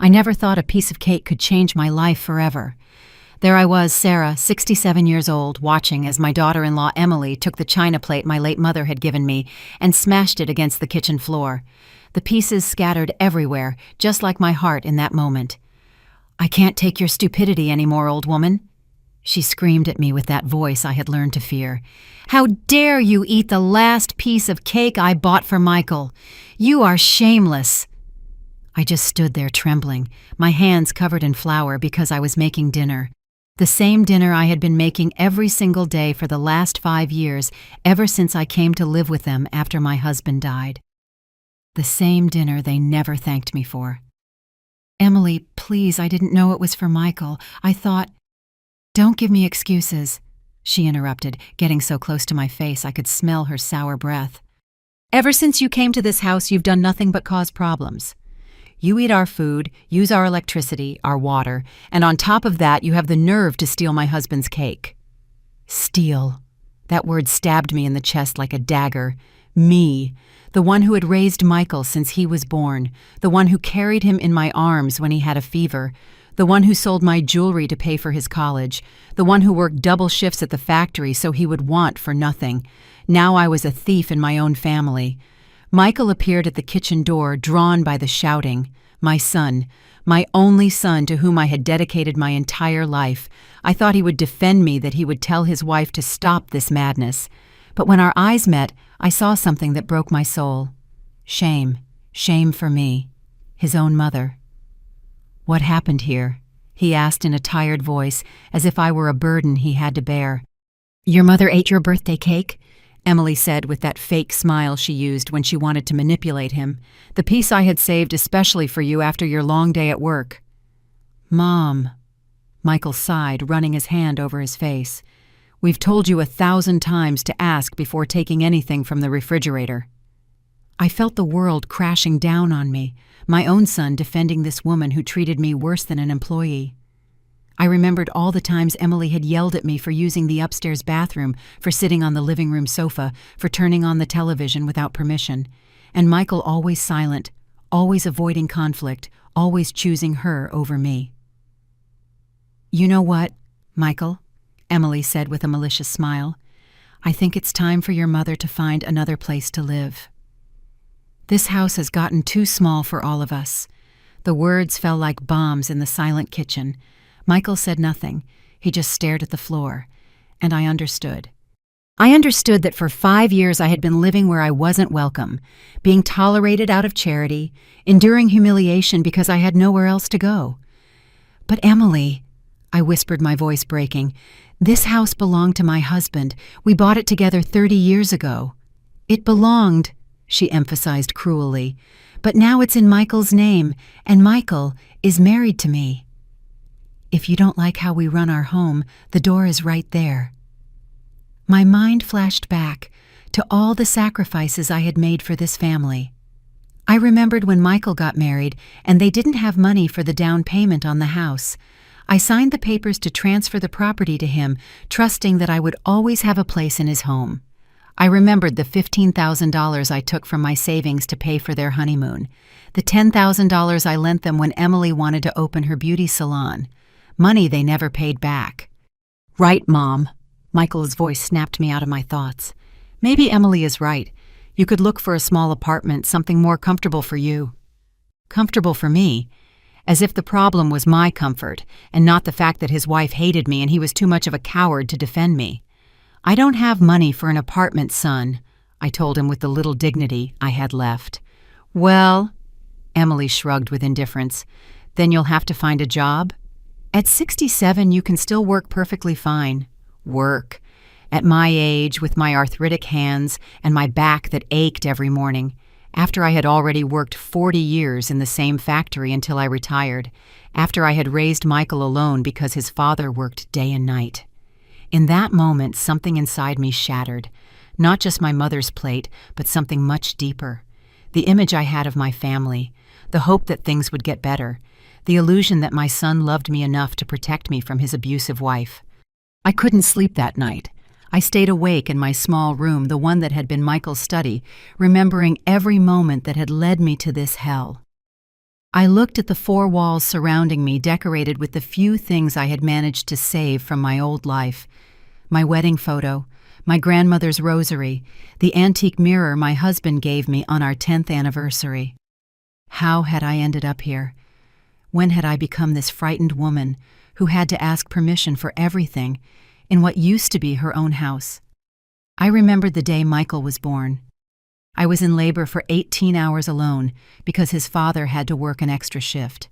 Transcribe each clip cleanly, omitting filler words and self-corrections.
I never thought a piece of cake could change my life forever. There I was, Sarah, 67 years old, watching as my daughter-in-law Emily took the china plate my late mother had given me and smashed it against the kitchen floor. The pieces scattered everywhere, just like my heart in that moment. "I can't take your stupidity anymore, old woman," she screamed at me with that voice I had learned to fear. "How dare you eat the last piece of cake I bought for Michael? You are shameless." I just stood there trembling, my hands covered in flour because I was making dinner. The same dinner I had been making every single day for the last 5 years, ever since I came to live with them after my husband died. The same dinner they never thanked me for. "Emily, please, I didn't know it was for Michael. I thought—" "Don't give me excuses," she interrupted, getting so close to my face I could smell her sour breath. "Ever since you came to this house, you've done nothing but cause problems. You eat our food, use our electricity, our water, and on top of that you have the nerve to steal my husband's cake." Steal. That word stabbed me in the chest like a dagger. Me, the one who had raised Michael since he was born, the one who carried him in my arms when he had a fever, the one who sold my jewelry to pay for his college, the one who worked double shifts at the factory so he would want for nothing. Now I was a thief in my own family. Michael appeared at the kitchen door, drawn by the shouting. My son, my only son to whom I had dedicated my entire life. I thought he would defend me, that he would tell his wife to stop this madness. But when our eyes met, I saw something that broke my soul. Shame. Shame for me. His own mother. "What happened here?" he asked in a tired voice, as if I were a burden he had to bear. "Your mother ate your birthday cake?" Emily said with that fake smile she used when she wanted to manipulate him. "The piece I had saved especially for you after your long day at work." "Mom," Michael sighed, running his hand over his face. "We've told you 1,000 times to ask before taking anything from the refrigerator." I felt the world crashing down on me, my own son defending this woman who treated me worse than an employee. I remembered all the times Emily had yelled at me for using the upstairs bathroom, for sitting on the living room sofa, for turning on the television without permission, and Michael always silent, always avoiding conflict, always choosing her over me. "You know what, Michael?" Emily said with a malicious smile. "I think it's time for your mother to find another place to live. This house has gotten too small for all of us." The words fell like bombs in the silent kitchen. Michael said nothing. He just stared at the floor. And I understood. I understood that for 5 years I had been living where I wasn't welcome, being tolerated out of charity, enduring humiliation because I had nowhere else to go. "But Emily," I whispered, my voice breaking, "this house belonged to my husband. We bought it together 30 years ago." "It belonged," she emphasized cruelly, "but now it's in Michael's name, and Michael is married to me. If you don't like how we run our home, the door is right there." My mind flashed back to all the sacrifices I had made for this family. I remembered when Michael got married and they didn't have money for the down payment on the house. I signed the papers to transfer the property to him, trusting that I would always have a place in his home. I remembered the $15,000 I took from my savings to pay for their honeymoon, the $10,000 I lent them when Emily wanted to open her beauty salon. Money they never paid back. "Right, Mom." Michael's voice snapped me out of my thoughts. "Maybe Emily is right. You could look for a small apartment, something more comfortable for you." Comfortable for me? As if the problem was my comfort, and not the fact that his wife hated me and he was too much of a coward to defend me. "I don't have money for an apartment, son," I told him with the little dignity I had left. "Well," Emily shrugged with indifference, "then you'll have to find a job? At 67, you can still work perfectly fine." Work. At my age, with my arthritic hands and my back that ached every morning, after I had already worked 40 years in the same factory until I retired, after I had raised Michael alone because his father worked day and night. In that moment, something inside me shattered. Not just my mother's plate, but something much deeper. The image I had of my family, the hope that things would get better, the illusion that my son loved me enough to protect me from his abusive wife. I couldn't sleep that night. I stayed awake in my small room, the one that had been Michael's study, remembering every moment that had led me to this hell. I looked at the four walls surrounding me, decorated with the few things I had managed to save from my old life: my wedding photo, my grandmother's rosary, the antique mirror my husband gave me on our 10th anniversary. How had I ended up here? When had I become this frightened woman who had to ask permission for everything in what used to be her own house? I remembered the day Michael was born. I was in labor for 18 hours alone because his father had to work an extra shift.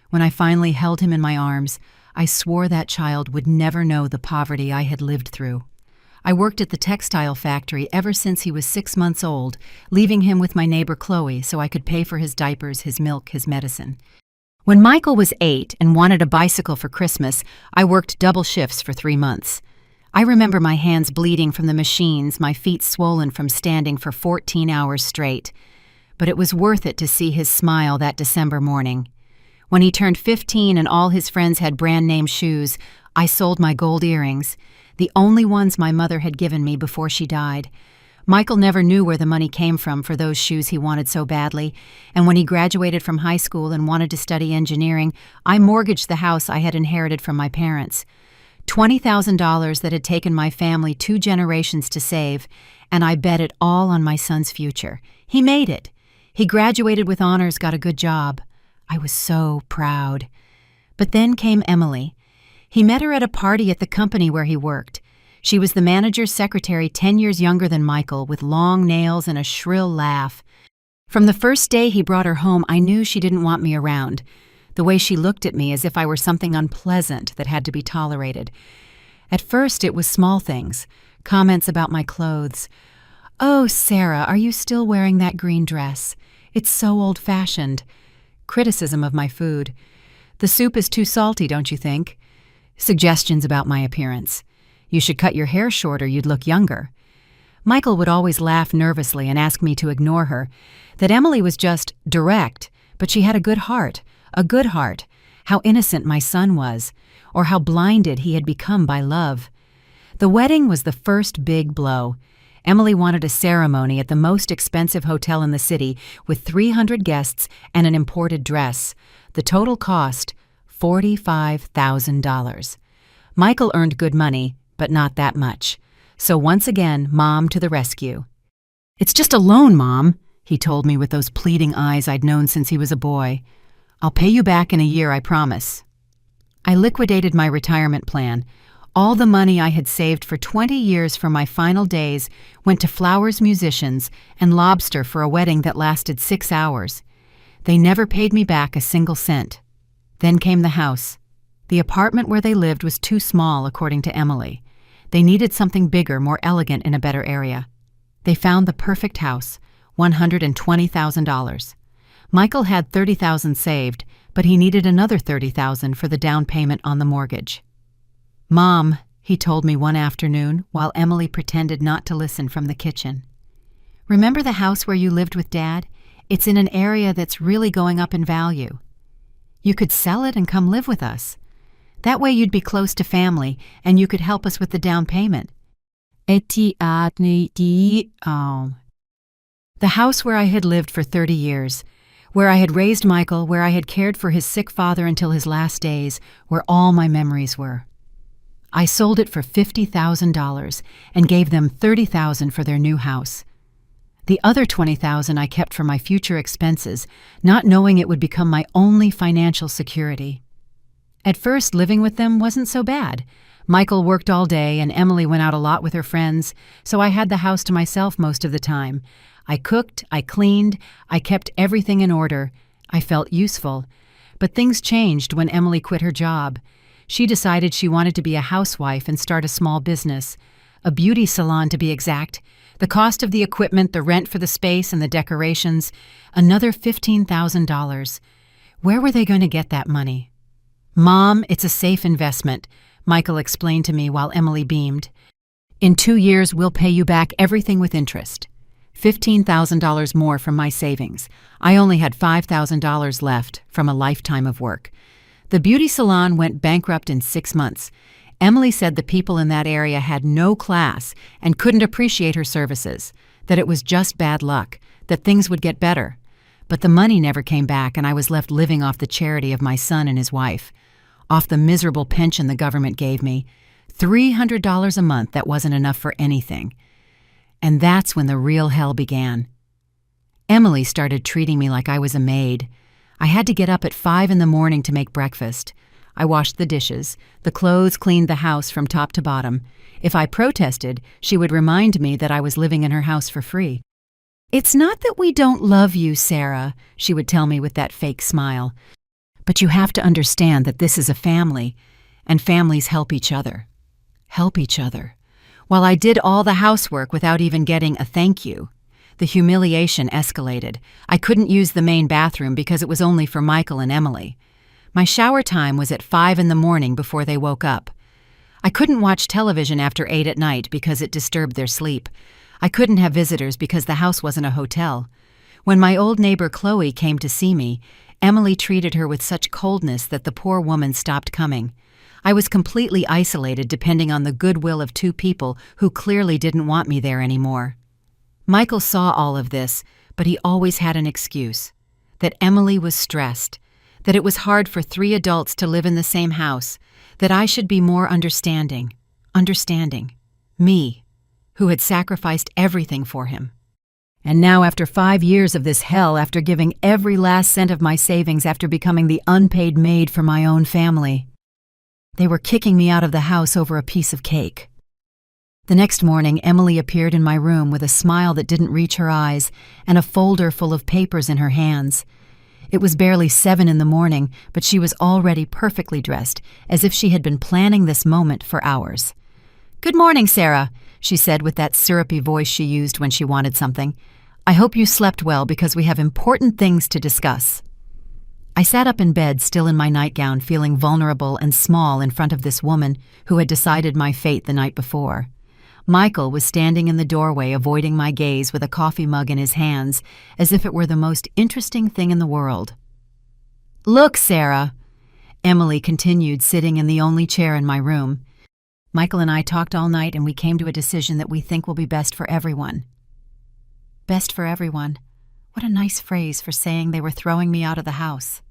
When I finally held him in my arms, I swore that child would never know the poverty I had lived through. I worked at the textile factory ever since he was 6 months old, leaving him with my neighbor Chloe so I could pay for his diapers, his milk, his medicine. When Michael was 8 and wanted a bicycle for Christmas, I worked double shifts for 3 months. I remember my hands bleeding from the machines, my feet swollen from standing for 14 hours straight. But it was worth it to see his smile that December morning. When he turned 15 and all his friends had brand-name shoes, I sold my gold earrings, the only ones my mother had given me before she died. Michael never knew where the money came from for those shoes he wanted so badly, and when he graduated from high school and wanted to study engineering, I mortgaged the house I had inherited from my parents. $20,000 that had taken my family 2 generations to save, and I bet it all on my son's future. He made it. He graduated with honors, got a good job. I was so proud. But then came Emily. He met her at a party at the company where he worked. She was the manager's secretary, 10 years younger than Michael, with long nails and a shrill laugh. From the first day he brought her home, I knew she didn't want me around. The way she looked at me as if I were something unpleasant that had to be tolerated. At first it was small things, comments about my clothes. "Oh, Sarah, are you still wearing that green dress? It's so old-fashioned." Criticism of my food. "The soup is too salty, don't you think?" Suggestions about my appearance. "You should cut your hair shorter, you'd look younger." Michael would always laugh nervously and ask me to ignore her, that Emily was just direct, but she had a good heart. A good heart. How innocent my son was, or how blinded he had become by love. The wedding was the first big blow. Emily wanted a ceremony at the most expensive hotel in the city with 300 guests and an imported dress. The total cost, $45,000. Michael earned good money, but not that much. So once again, Mom to the rescue. "It's just a loan, Mom," he told me with those pleading eyes I'd known since he was a boy. "I'll pay you back in a year, I promise." I liquidated my retirement plan. All the money I had saved for 20 years for my final days went to Flowers Musicians and Lobster for a wedding that lasted 6 hours. They never paid me back a single cent. Then came the house. The apartment where they lived was too small, according to Emily. They needed something bigger, more elegant, in a better area. They found the perfect house, $120,000. Michael had $30,000 saved, but he needed another $30,000 for the down payment on the mortgage. "Mom," he told me one afternoon while Emily pretended not to listen from the kitchen. "Remember the house where you lived with Dad? It's in an area that's really going up in value. You could sell it and come live with us. That way you'd be close to family and you could help us with the down payment." The house where I had lived for 30 years, where I had raised Michael, where I had cared for his sick father until his last days, where all my memories were. I sold it for $50,000 and gave them $30,000 for their new house. The other $20,000 I kept for my future expenses, not knowing it would become my only financial security. At first, living with them wasn't so bad. Michael worked all day and Emily went out a lot with her friends, so I had the house to myself most of the time. I cooked, I cleaned, I kept everything in order. I felt useful. But things changed when Emily quit her job. She decided she wanted to be a housewife and start a small business. A beauty salon, to be exact. The cost of the equipment, the rent for the space and the decorations, another $15,000. Where were they going to get that money? "Mom, it's a safe investment," Michael explained to me while Emily beamed. "In 2 years, we'll pay you back everything with interest. $15,000 more from my savings. I only had $5,000 left from a lifetime of work. The beauty salon went bankrupt in 6 months. Emily said the people in that area had no class and couldn't appreciate her services, that it was just bad luck, that things would get better. But the money never came back, and I was left living off the charity of my son and his wife, off the miserable pension the government gave me. $300 a month that wasn't enough for anything. And that's when the real hell began. Emily started treating me like I was a maid. I had to get up at 5 in the morning to make breakfast. I washed the dishes, the clothes, cleaned the house from top to bottom. If I protested, she would remind me that I was living in her house for free. "It's not that we don't love you, Sarah," she would tell me with that fake smile. "But you have to understand that this is a family, and families help each other. Help each other." While I did all the housework without even getting a thank you, the humiliation escalated. I couldn't use the main bathroom because it was only for Michael and Emily. My shower time was at 5 in the morning before they woke up. I couldn't watch television after 8 at night because it disturbed their sleep. I couldn't have visitors because the house wasn't a hotel. When my old neighbor Chloe came to see me, Emily treated her with such coldness that the poor woman stopped coming. I was completely isolated, depending on the goodwill of 2 people who clearly didn't want me there anymore. Michael saw all of this, but he always had an excuse. That Emily was stressed, that it was hard for 3 adults to live in the same house, that I should be more understanding. Me, who had sacrificed everything for him. And now, after 5 years of this hell, after giving every last cent of my savings, after becoming the unpaid maid for my own family, they were kicking me out of the house over a piece of cake. The next morning, Emily appeared in my room with a smile that didn't reach her eyes and a folder full of papers in her hands. It was barely 7 in the morning, but she was already perfectly dressed, as if she had been planning this moment for hours. "Good morning, Sarah," she said with that syrupy voice she used when she wanted something. "I hope you slept well because we have important things to discuss." I sat up in bed, still in my nightgown, feeling vulnerable and small in front of this woman who had decided my fate the night before. Michael was standing in the doorway, avoiding my gaze with a coffee mug in his hands, as if it were the most interesting thing in the world. "Look, Sarah," Emily continued, sitting in the only chair in my room. "Michael and I talked all night, and we came to a decision that we think will be best for everyone." Best for everyone. What a nice phrase for saying they were throwing me out of the house.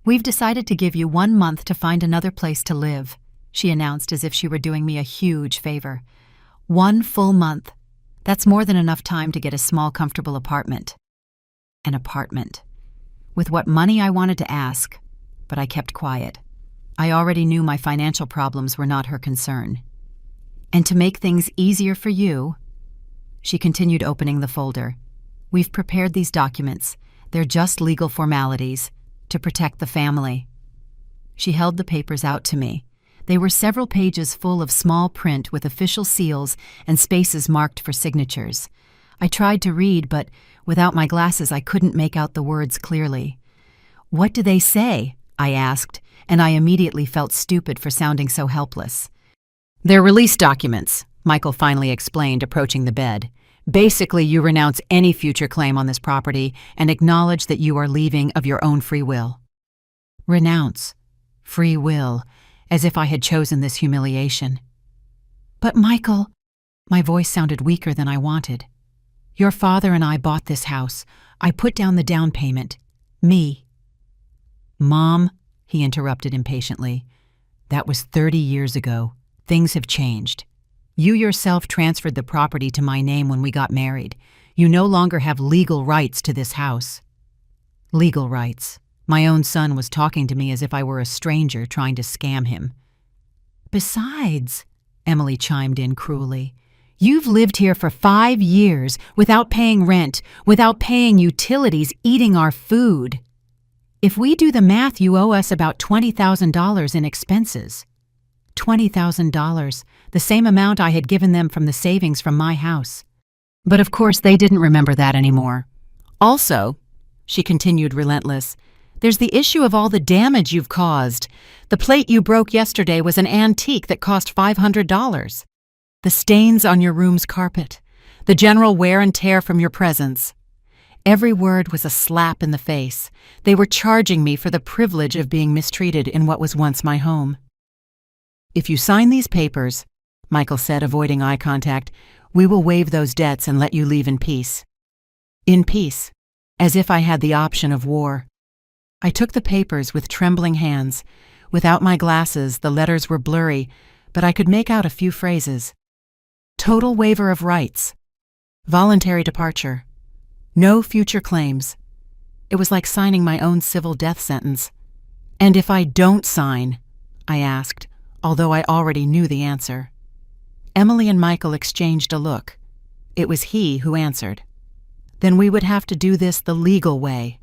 "We've decided to give you 1 month to find another place to live," she announced as if she were doing me a huge favor. 1 full month. That's more than enough time to get a small, comfortable apartment. An apartment. With what money I wanted to ask, but I kept quiet. I already knew my financial problems were not her concern. "And to make things easier for you," she continued, opening the folder, "we've prepared these documents. They're just legal formalities to protect the family." She held the papers out to me. They were several pages full of small print with official seals and spaces marked for signatures. I tried to read, but without my glasses I couldn't make out the words clearly. "What do they say?" I asked, and I immediately felt stupid for sounding so helpless. "They're release documents," Michael finally explained, approaching the bed. "Basically, you renounce any future claim on this property and acknowledge that you are leaving of your own free will." Renounce. Free will. As if I had chosen this humiliation. "But Michael," my voice sounded weaker than I wanted. "Your father and I bought this house. I put down the down payment. Me." "Mom," he interrupted impatiently, "that was 30 years ago. Things have changed. You yourself transferred the property to my name when we got married. You no longer have legal rights to this house." Legal rights. My own son was talking to me as if I were a stranger trying to scam him. "Besides," Emily chimed in cruelly, "you've lived here for 5 years without paying rent, without paying utilities, eating our food. If we do the math, you owe us about $20,000 in expenses." $20,000, the same amount I had given them from the savings from my house. But of course they didn't remember that anymore. "Also," she continued, relentless, "there's the issue of all the damage you've caused. The plate you broke yesterday was an antique that cost $500. The stains on your room's carpet. The general wear and tear from your presence." Every word was a slap in the face. They were charging me for the privilege of being mistreated in what was once my home. "If you sign these papers," Michael said, avoiding eye contact, "we will waive those debts and let you leave in peace." In peace. as if I had the option of war. I took the papers with trembling hands. Without my glasses, the letters were blurry, but I could make out a few phrases. Total waiver of rights. Voluntary departure. No future claims. It was like signing my own civil death sentence. And if I don't sign? I asked, although I already knew the answer. Emily and Michael exchanged a look. It was he who answered. Then we would have to do this the legal way.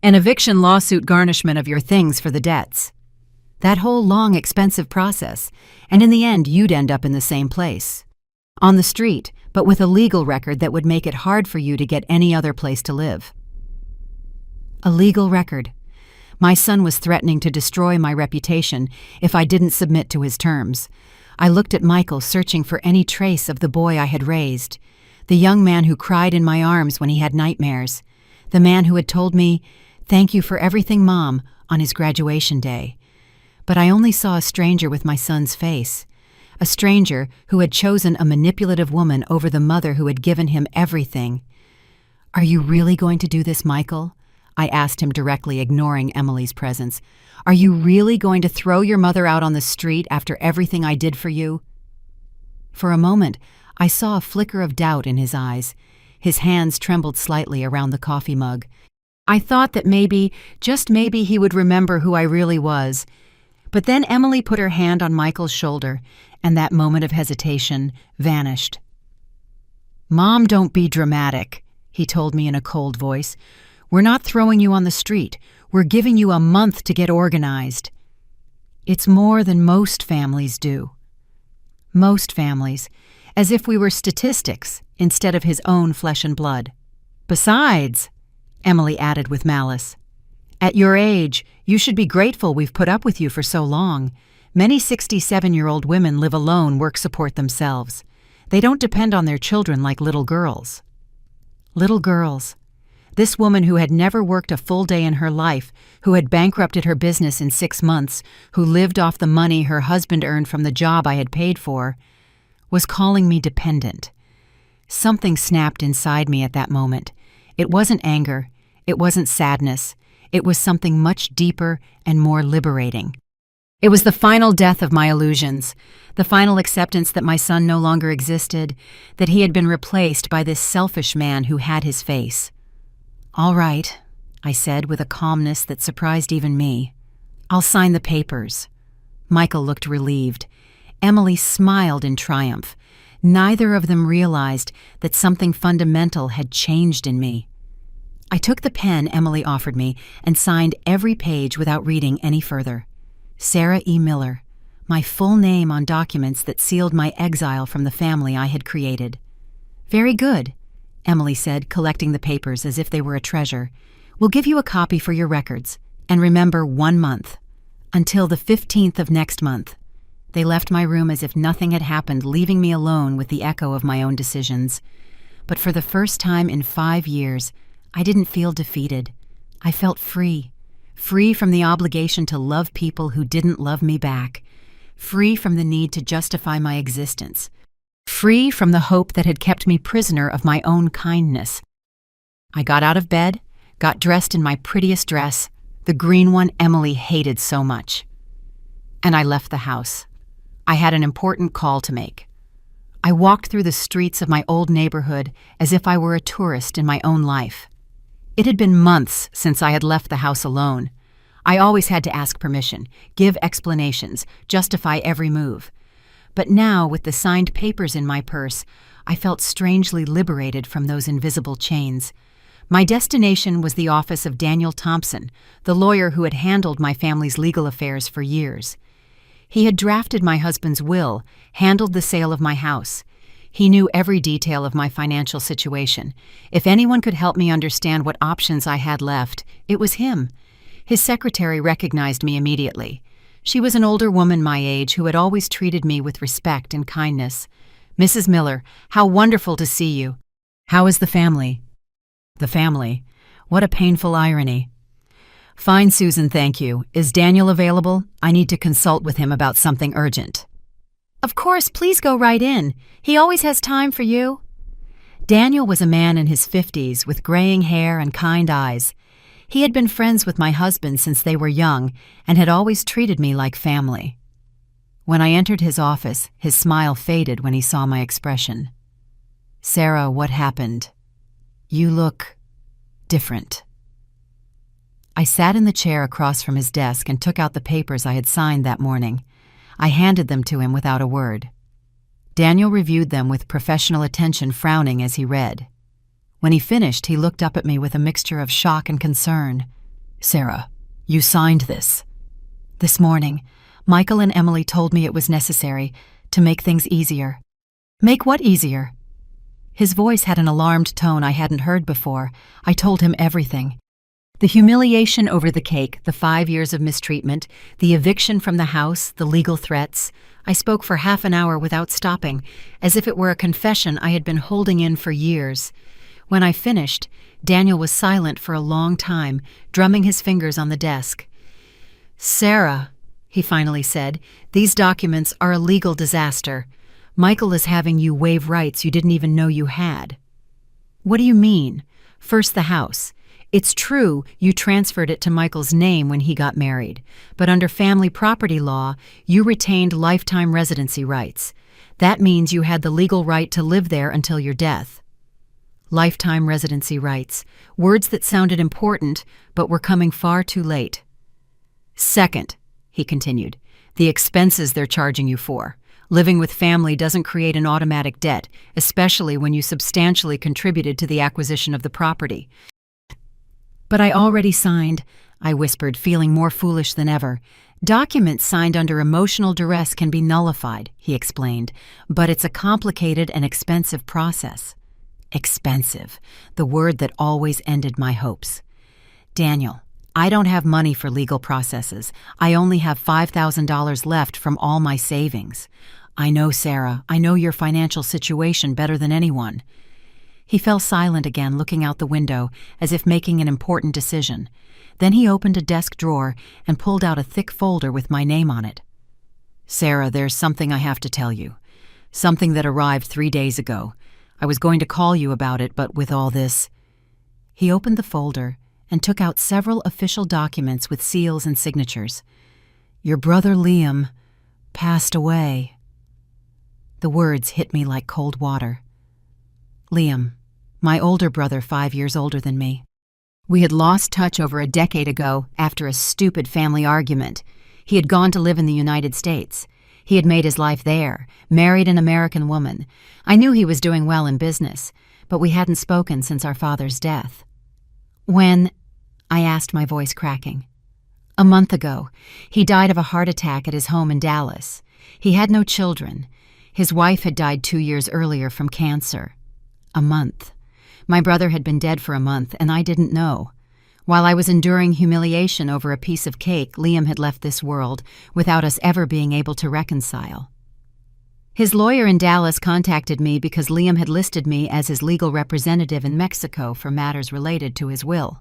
An eviction lawsuit garnishment of your things for the debts. That whole long, expensive process, and in the end you'd end up in the same place. On the street, but with a legal record that would make it hard for you to get any other place to live. A legal record. My son was threatening to destroy my reputation if I didn't submit to his terms. I looked at Michael, searching for any trace of the boy I had raised, the young man who cried in my arms when he had nightmares, the man who had told me, "Thank you for everything, Mom," on his graduation day. But I only saw a stranger with my son's face, a stranger who had chosen a manipulative woman over the mother who had given him everything. "Are you really going to do this, Michael?" I asked him directly, ignoring Emily's presence. "Are you really going to throw your mother out on the street after everything I did for you?" For a moment, I saw a flicker of doubt in his eyes. His hands trembled slightly around the coffee mug. I thought that maybe, just maybe, he would remember who I really was. But then Emily put her hand on Michael's shoulder, and that moment of hesitation vanished. "Mom, don't be dramatic," he told me in a cold voice. "We're not throwing you on the street. We're giving you a month to get organized." It's more than most families do. Most families, as if we were statistics instead of his own flesh and blood. "Besides," Emily added with malice, "at your age, you should be grateful we've put up with you for so long. Many 67-year-old women live alone, work support themselves. They don't depend on their children like little girls." Little girls. This woman who had never worked a full day in her life, who had bankrupted her business in 6 months, who lived off the money her husband earned from the job I had paid for, was calling me dependent. Something snapped inside me at that moment. It wasn't anger. It wasn't sadness. It was something much deeper and more liberating. It was the final death of my illusions, the final acceptance that my son no longer existed, that he had been replaced by this selfish man who had his face. "All right," I said with a calmness that surprised even me. "I'll sign the papers." Michael looked relieved. Emily smiled in triumph. Neither of them realized that something fundamental had changed in me. I took the pen Emily offered me and signed every page without reading any further. Sarah E. Miller, my full name on documents that sealed my exile from the family I had created. "Very good," Emily said, collecting the papers as if they were a treasure. "We'll give you a copy for your records. And remember, 1 month. Until the 15th of next month." They left my room as if nothing had happened, leaving me alone with the echo of my own decisions. But for the first time in 5 years, I didn't feel defeated. I felt free. Free from the obligation to love people who didn't love me back. Free from the need to justify my existence. Free from the hope that had kept me prisoner of my own kindness. I got out of bed, got dressed in my prettiest dress, the green one Emily hated so much. And I left the house. I had an important call to make. I walked through the streets of my old neighborhood as if I were a tourist in my own life. It had been months since I had left the house alone. I always had to ask permission, give explanations, justify every move. But now, with the signed papers in my purse, I felt strangely liberated from those invisible chains. My destination was the office of Daniel Thompson, the lawyer who had handled my family's legal affairs for years. He had drafted my husband's will, handled the sale of my house. He knew every detail of my financial situation. If anyone could help me understand what options I had left, it was him. His secretary recognized me immediately. She was an older woman my age who had always treated me with respect and kindness. "Mrs. Miller, how wonderful to see you. How is the family?" The family? What a painful irony. "Fine, Susan, thank you. Is Daniel available? I need to consult with him about something urgent." "Of course, please go right in. He always has time for you." Daniel was a man in his 50s with graying hair and kind eyes. He had been friends with my husband since they were young and had always treated me like family. When I entered his office, his smile faded when he saw my expression. "Sarah, what happened? You look different." I sat in the chair across from his desk and took out the papers I had signed that morning. I handed them to him without a word. Daniel reviewed them with professional attention, frowning as he read. When he finished, he looked up at me with a mixture of shock and concern. "Sarah, you signed this." "This morning, Michael and Emily told me it was necessary to make things easier." "Make what easier?" His voice had an alarmed tone I hadn't heard before. I told him everything. The humiliation over the cake, the 5 years of mistreatment, the eviction from the house, the legal threats. I spoke for half an hour without stopping, as if it were a confession I had been holding in for years. When I finished, Daniel was silent for a long time, drumming his fingers on the desk. "Sarah," he finally said, "these documents are a legal disaster. Michael is having you waive rights you didn't even know you had." "What do you mean?" "First, the house. It's true you transferred it to Michael's name when he got married, but under family property law, you retained lifetime residency rights. That means you had the legal right to live there until your death." Lifetime residency rights, words that sounded important but were coming far too late. "Second," he continued, "the expenses they're charging you for. Living with family doesn't create an automatic debt, especially when you substantially contributed to the acquisition of the property." "But I already signed," I whispered, feeling more foolish than ever. "Documents signed under emotional duress can be nullified," he explained, "but it's a complicated and expensive process." Expensive, the word that always ended my hopes. "Daniel, I don't have money for legal processes. I only have $5,000 left from all my savings." "I know, Sarah. I know your financial situation better than anyone." He fell silent again, looking out the window, as if making an important decision. Then he opened a desk drawer and pulled out a thick folder with my name on it. "Sarah, there's something I have to tell you. Something that arrived 3 days ago. I was going to call you about it, but with all this..." He opened the folder and took out several official documents with seals and signatures. "Your brother Liam passed away." The words hit me like cold water. Liam, my older brother, 5 years older than me. We had lost touch over a decade ago after a stupid family argument. He had gone to live in the United States. He had made his life there, married an American woman. I knew he was doing well in business, but we hadn't spoken since our father's death. "When?" I asked, my voice cracking. "A month ago. He died of a heart attack at his home in Dallas. He had no children. His wife had died 2 years earlier from cancer." A month. My brother had been dead for a month, and I didn't know. While I was enduring humiliation over a piece of cake, Liam had left this world without us ever being able to reconcile. His lawyer in Dallas contacted me because Liam had listed me as his legal representative in Mexico for matters related to his will.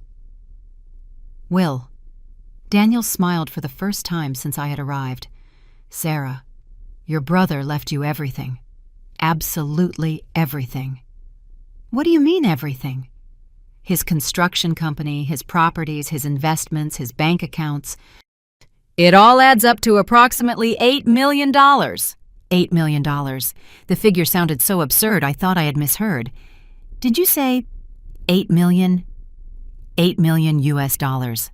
"Will." Daniel smiled for the first time since I had arrived. "Sarah, your brother left you everything. Absolutely everything." "What do you mean, everything?" "His construction company, his properties, his investments, his bank accounts. It all adds up to approximately $8 million. $8 million. The figure sounded so absurd I thought I had misheard. "Did you say 8 million? 8 million US dollars.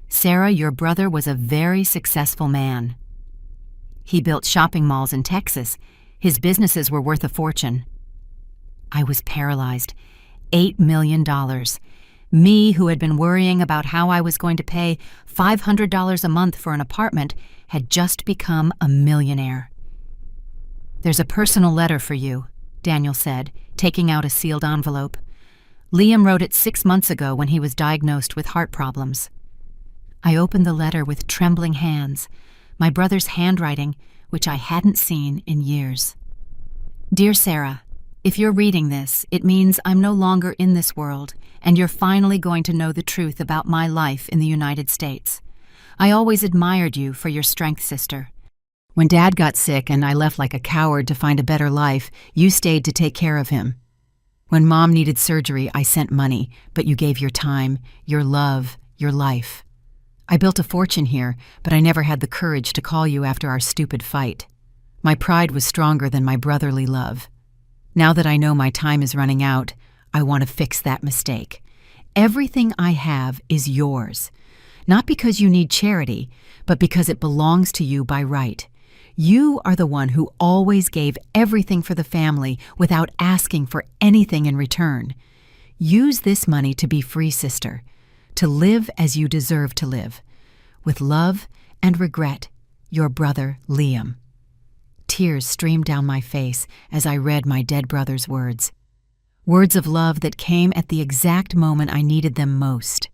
Sarah, your brother was a very successful man. He built shopping malls in Texas. His businesses were worth a fortune." I was paralyzed. $8 million. Me, who had been worrying about how I was going to pay $500 a month for an apartment, had just become a millionaire. "There's a personal letter for you," Daniel said, taking out a sealed envelope. "Liam wrote it 6 months ago when he was diagnosed with heart problems." I opened the letter with trembling hands, my brother's handwriting, which I hadn't seen in years. "Dear Sarah, if you're reading this, it means I'm no longer in this world, and you're finally going to know the truth about my life in the United States. I always admired you for your strength, sister. When Dad got sick and I left like a coward to find a better life, you stayed to take care of him. When Mom needed surgery, I sent money, but you gave your time, your love, your life. I built a fortune here, but I never had the courage to call you after our stupid fight. My pride was stronger than my brotherly love. Now that I know my time is running out, I want to fix that mistake. Everything I have is yours. Not because you need charity, but because it belongs to you by right. You are the one who always gave everything for the family without asking for anything in return. Use this money to be free, sister, to live as you deserve to live. With love and regret, your brother, Liam. Tears streamed down my face as I read my dead brother's words. Words of love that came at the exact moment I needed them most.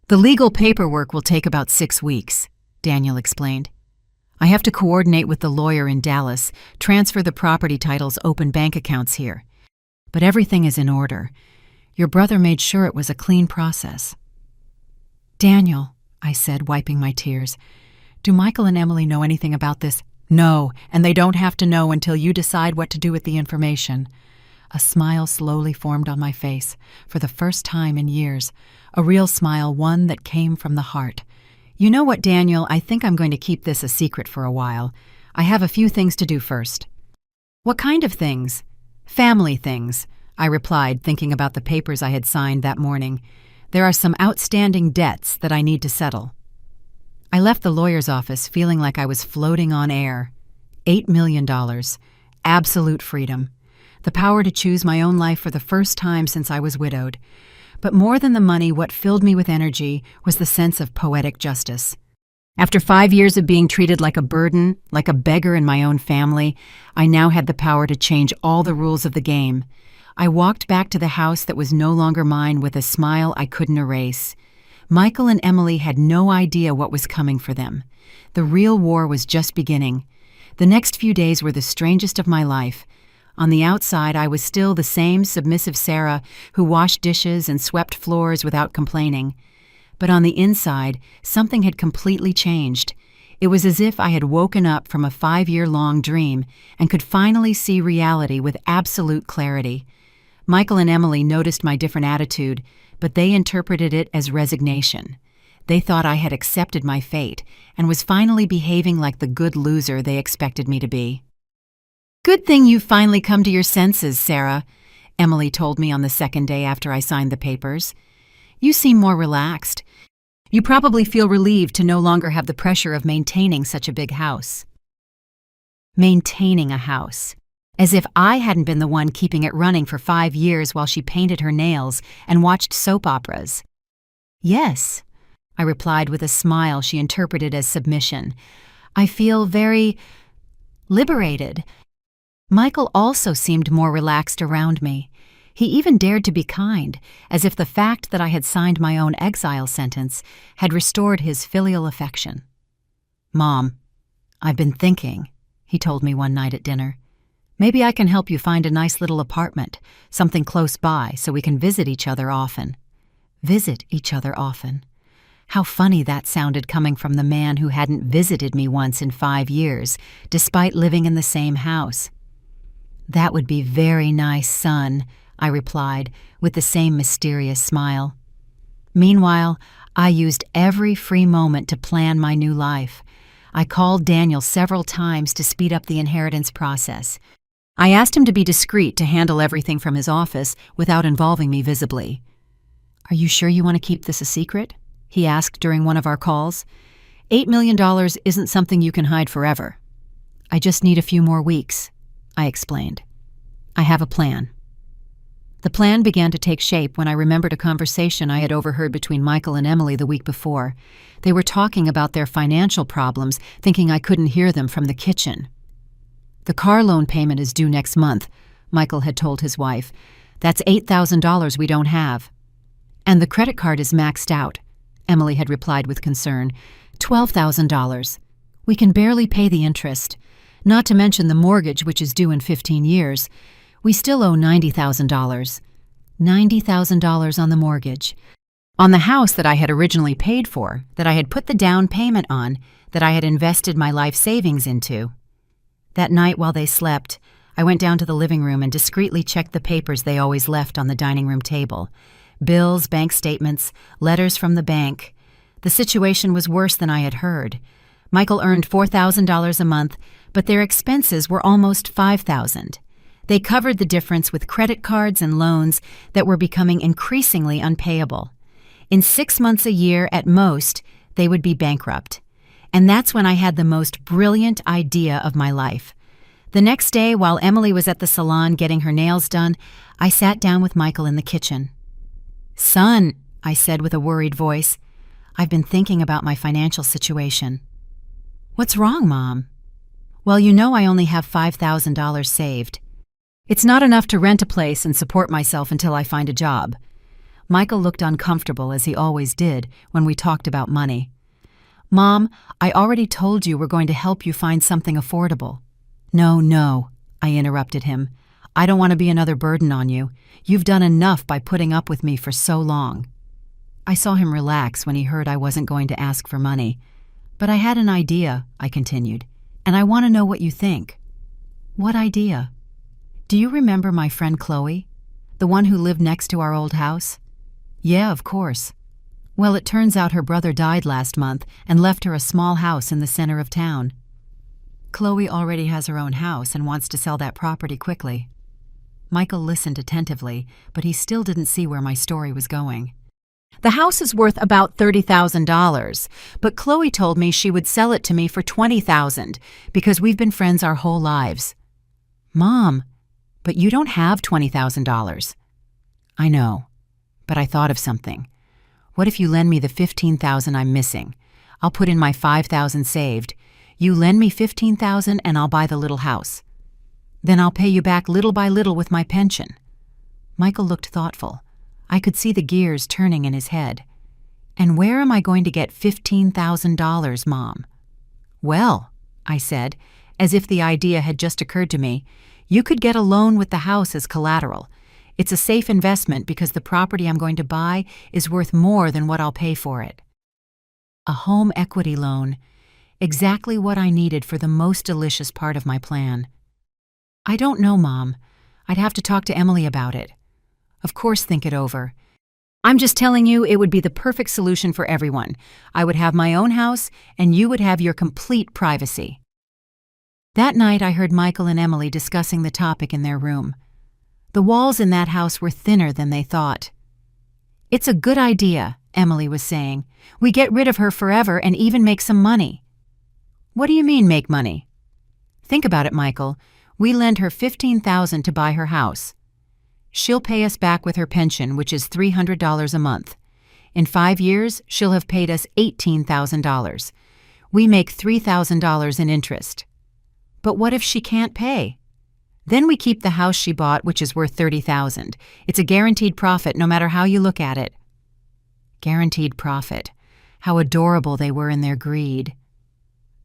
The legal paperwork will take about 6 weeks, Daniel explained. I have to coordinate with the lawyer in Dallas, transfer the property titles, open bank accounts here. But everything is in order. Your brother made sure it was a clean process. Daniel, I said, wiping my tears, do Michael and Emily know anything about this? No, and they don't have to know until you decide what to do with the information. A smile slowly formed on my face, for the first time in years. A real smile, one that came from the heart. You know what, Daniel, I think I'm going to keep this a secret for a while. I have a few things to do first. What kind of things? Family things, I replied, thinking about the papers I had signed that morning. There are some outstanding debts that I need to settle. I left the lawyer's office feeling like I was floating on air. $8 million. Absolute freedom. The power to choose my own life for the first time since I was widowed. But more than the money, what filled me with energy was the sense of poetic justice. After 5 years of being treated like a burden, like a beggar in my own family, I now had the power to change all the rules of the game. I walked back to the house that was no longer mine with a smile I couldn't erase. Michael and Emily had no idea what was coming for them. The real war was just beginning. The next few days were the strangest of my life. On the outside, I was still the same submissive Sarah who washed dishes and swept floors without complaining. But on the inside, something had completely changed. It was as if I had woken up from a 5-year-long dream and could finally see reality with absolute clarity. Michael and Emily noticed my different attitude, but they interpreted it as resignation. They thought I had accepted my fate and was finally behaving like the good loser they expected me to be. Good thing you've finally come to your senses, Sarah, Emily told me on the second day after I signed the papers. You seem more relaxed. You probably feel relieved to no longer have the pressure of maintaining such a big house. Maintaining a house. As if I hadn't been the one keeping it running for 5 years while she painted her nails and watched soap operas. Yes, I replied with a smile she interpreted as submission. I feel very liberated. Michael also seemed more relaxed around me. He even dared to be kind, as if the fact that I had signed my own exile sentence had restored his filial affection. Mom, I've been thinking, he told me one night at dinner. Maybe I can help you find a nice little apartment, something close by, so we can visit each other often. Visit each other often. How funny that sounded coming from the man who hadn't visited me once in 5 years, despite living in the same house. That would be very nice, son, I replied, with the same mysterious smile. Meanwhile, I used every free moment to plan my new life. I called Daniel several times to speed up the inheritance process. I asked him to be discreet to handle everything from his office without involving me visibly. Are you sure you want to keep this a secret? He asked during one of our calls. $8 million isn't something you can hide forever. I just need a few more weeks, I explained. I have a plan. The plan began to take shape when I remembered a conversation I had overheard between Michael and Emily the week before. They were talking about their financial problems, thinking I couldn't hear them from the kitchen. The car loan payment is due next month, Michael had told his wife. That's $8,000 we don't have. And the credit card is maxed out, Emily had replied with concern. $12,000. We can barely pay the interest. Not to mention the mortgage, which is due in 15 years. We still owe $90,000. $90,000 on the mortgage. On the house that I had originally paid for, that I had put the down payment on, that I had invested my life savings into. That night while they slept, I went down to the living room and discreetly checked the papers they always left on the dining room table. Bills, bank statements, letters from the bank. The situation was worse than I had heard. Michael earned $4,000 a month, but their expenses were almost $5,000. They covered the difference with credit cards and loans that were becoming increasingly unpayable. In 6 months a year at most, they would be bankrupt. And that's when I had the most brilliant idea of my life. The next day, while Emily was at the salon getting her nails done, I sat down with Michael in the kitchen. "Son," I said with a worried voice, "I've been thinking about my financial situation." "What's wrong, Mom?" "Well, you know I only have $5,000 saved. It's not enough to rent a place and support myself until I find a job." Michael looked uncomfortable, as he always did when we talked about money. "Mom, I already told you we're going to help you find something affordable." No, I interrupted him. "I don't want to be another burden on you. You've done enough by putting up with me for so long." I saw him relax when he heard I wasn't going to ask for money. "But I had an idea," I continued, "and I want to know what you think." "What idea?" "Do you remember my friend Chloe? The one who lived next to our old house?" "Yeah, of course." "Well, it turns out her brother died last month and left her a small house in the center of town. Chloe already has her own house and wants to sell that property quickly." Michael listened attentively, but he still didn't see where my story was going. "The house is worth about $30,000, but Chloe told me she would sell it to me for $20,000 because we've been friends our whole lives." "Mom, but you don't have $20,000. "I know, but I thought of something. What if you lend me the $15,000 I'm missing? I'll put in my $5,000 saved. You lend me $15,000 and I'll buy the little house. Then I'll pay you back little by little with my pension." Michael looked thoughtful. I could see the gears turning in his head. "And where am I going to get $15,000, Mom?" "Well," I said, as if the idea had just occurred to me, "you could get a loan with the house as collateral. It's a safe investment because the property I'm going to buy is worth more than what I'll pay for it." A home equity loan. Exactly what I needed for the most delicious part of my plan. "I don't know, Mom. I'd have to talk to Emily about it." "Of course, think it over. I'm just telling you it would be the perfect solution for everyone. I would have my own house, and you would have your complete privacy." That night I heard Michael and Emily discussing the topic in their room. The walls in that house were thinner than they thought. "It's a good idea," Emily was saying. "We get rid of her forever and even make some money." "What do you mean, make money?" "Think about it, Michael. We lend her $15,000 to buy her house. She'll pay us back with her pension, which is $300 a month. In 5 years, she'll have paid us $18,000. We make $3,000 in interest. But what if she can't pay? Then we keep the house she bought, which is worth $30,000. It's a guaranteed profit no matter how you look at it." Guaranteed profit. How adorable they were in their greed.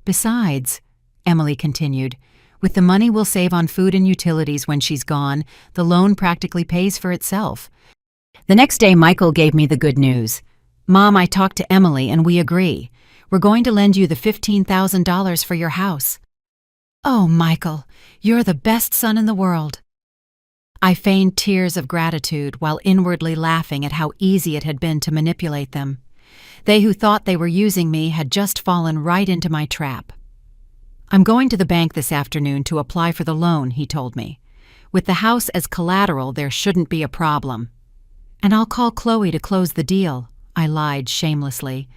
"Besides," Emily continued, "with the money we'll save on food and utilities when she's gone, the loan practically pays for itself." The next day, Michael gave me the good news. "Mom, I talked to Emily and we agree. We're going to lend you the $15,000 for your house." "Oh, Michael, you're the best son in the world." I feigned tears of gratitude while inwardly laughing at how easy it had been to manipulate them. They who thought they were using me had just fallen right into my trap. "I'm going to the bank this afternoon to apply for the loan," he told me. "With the house as collateral, there shouldn't be a problem." "And I'll call Chloe to close the deal," I lied shamelessly.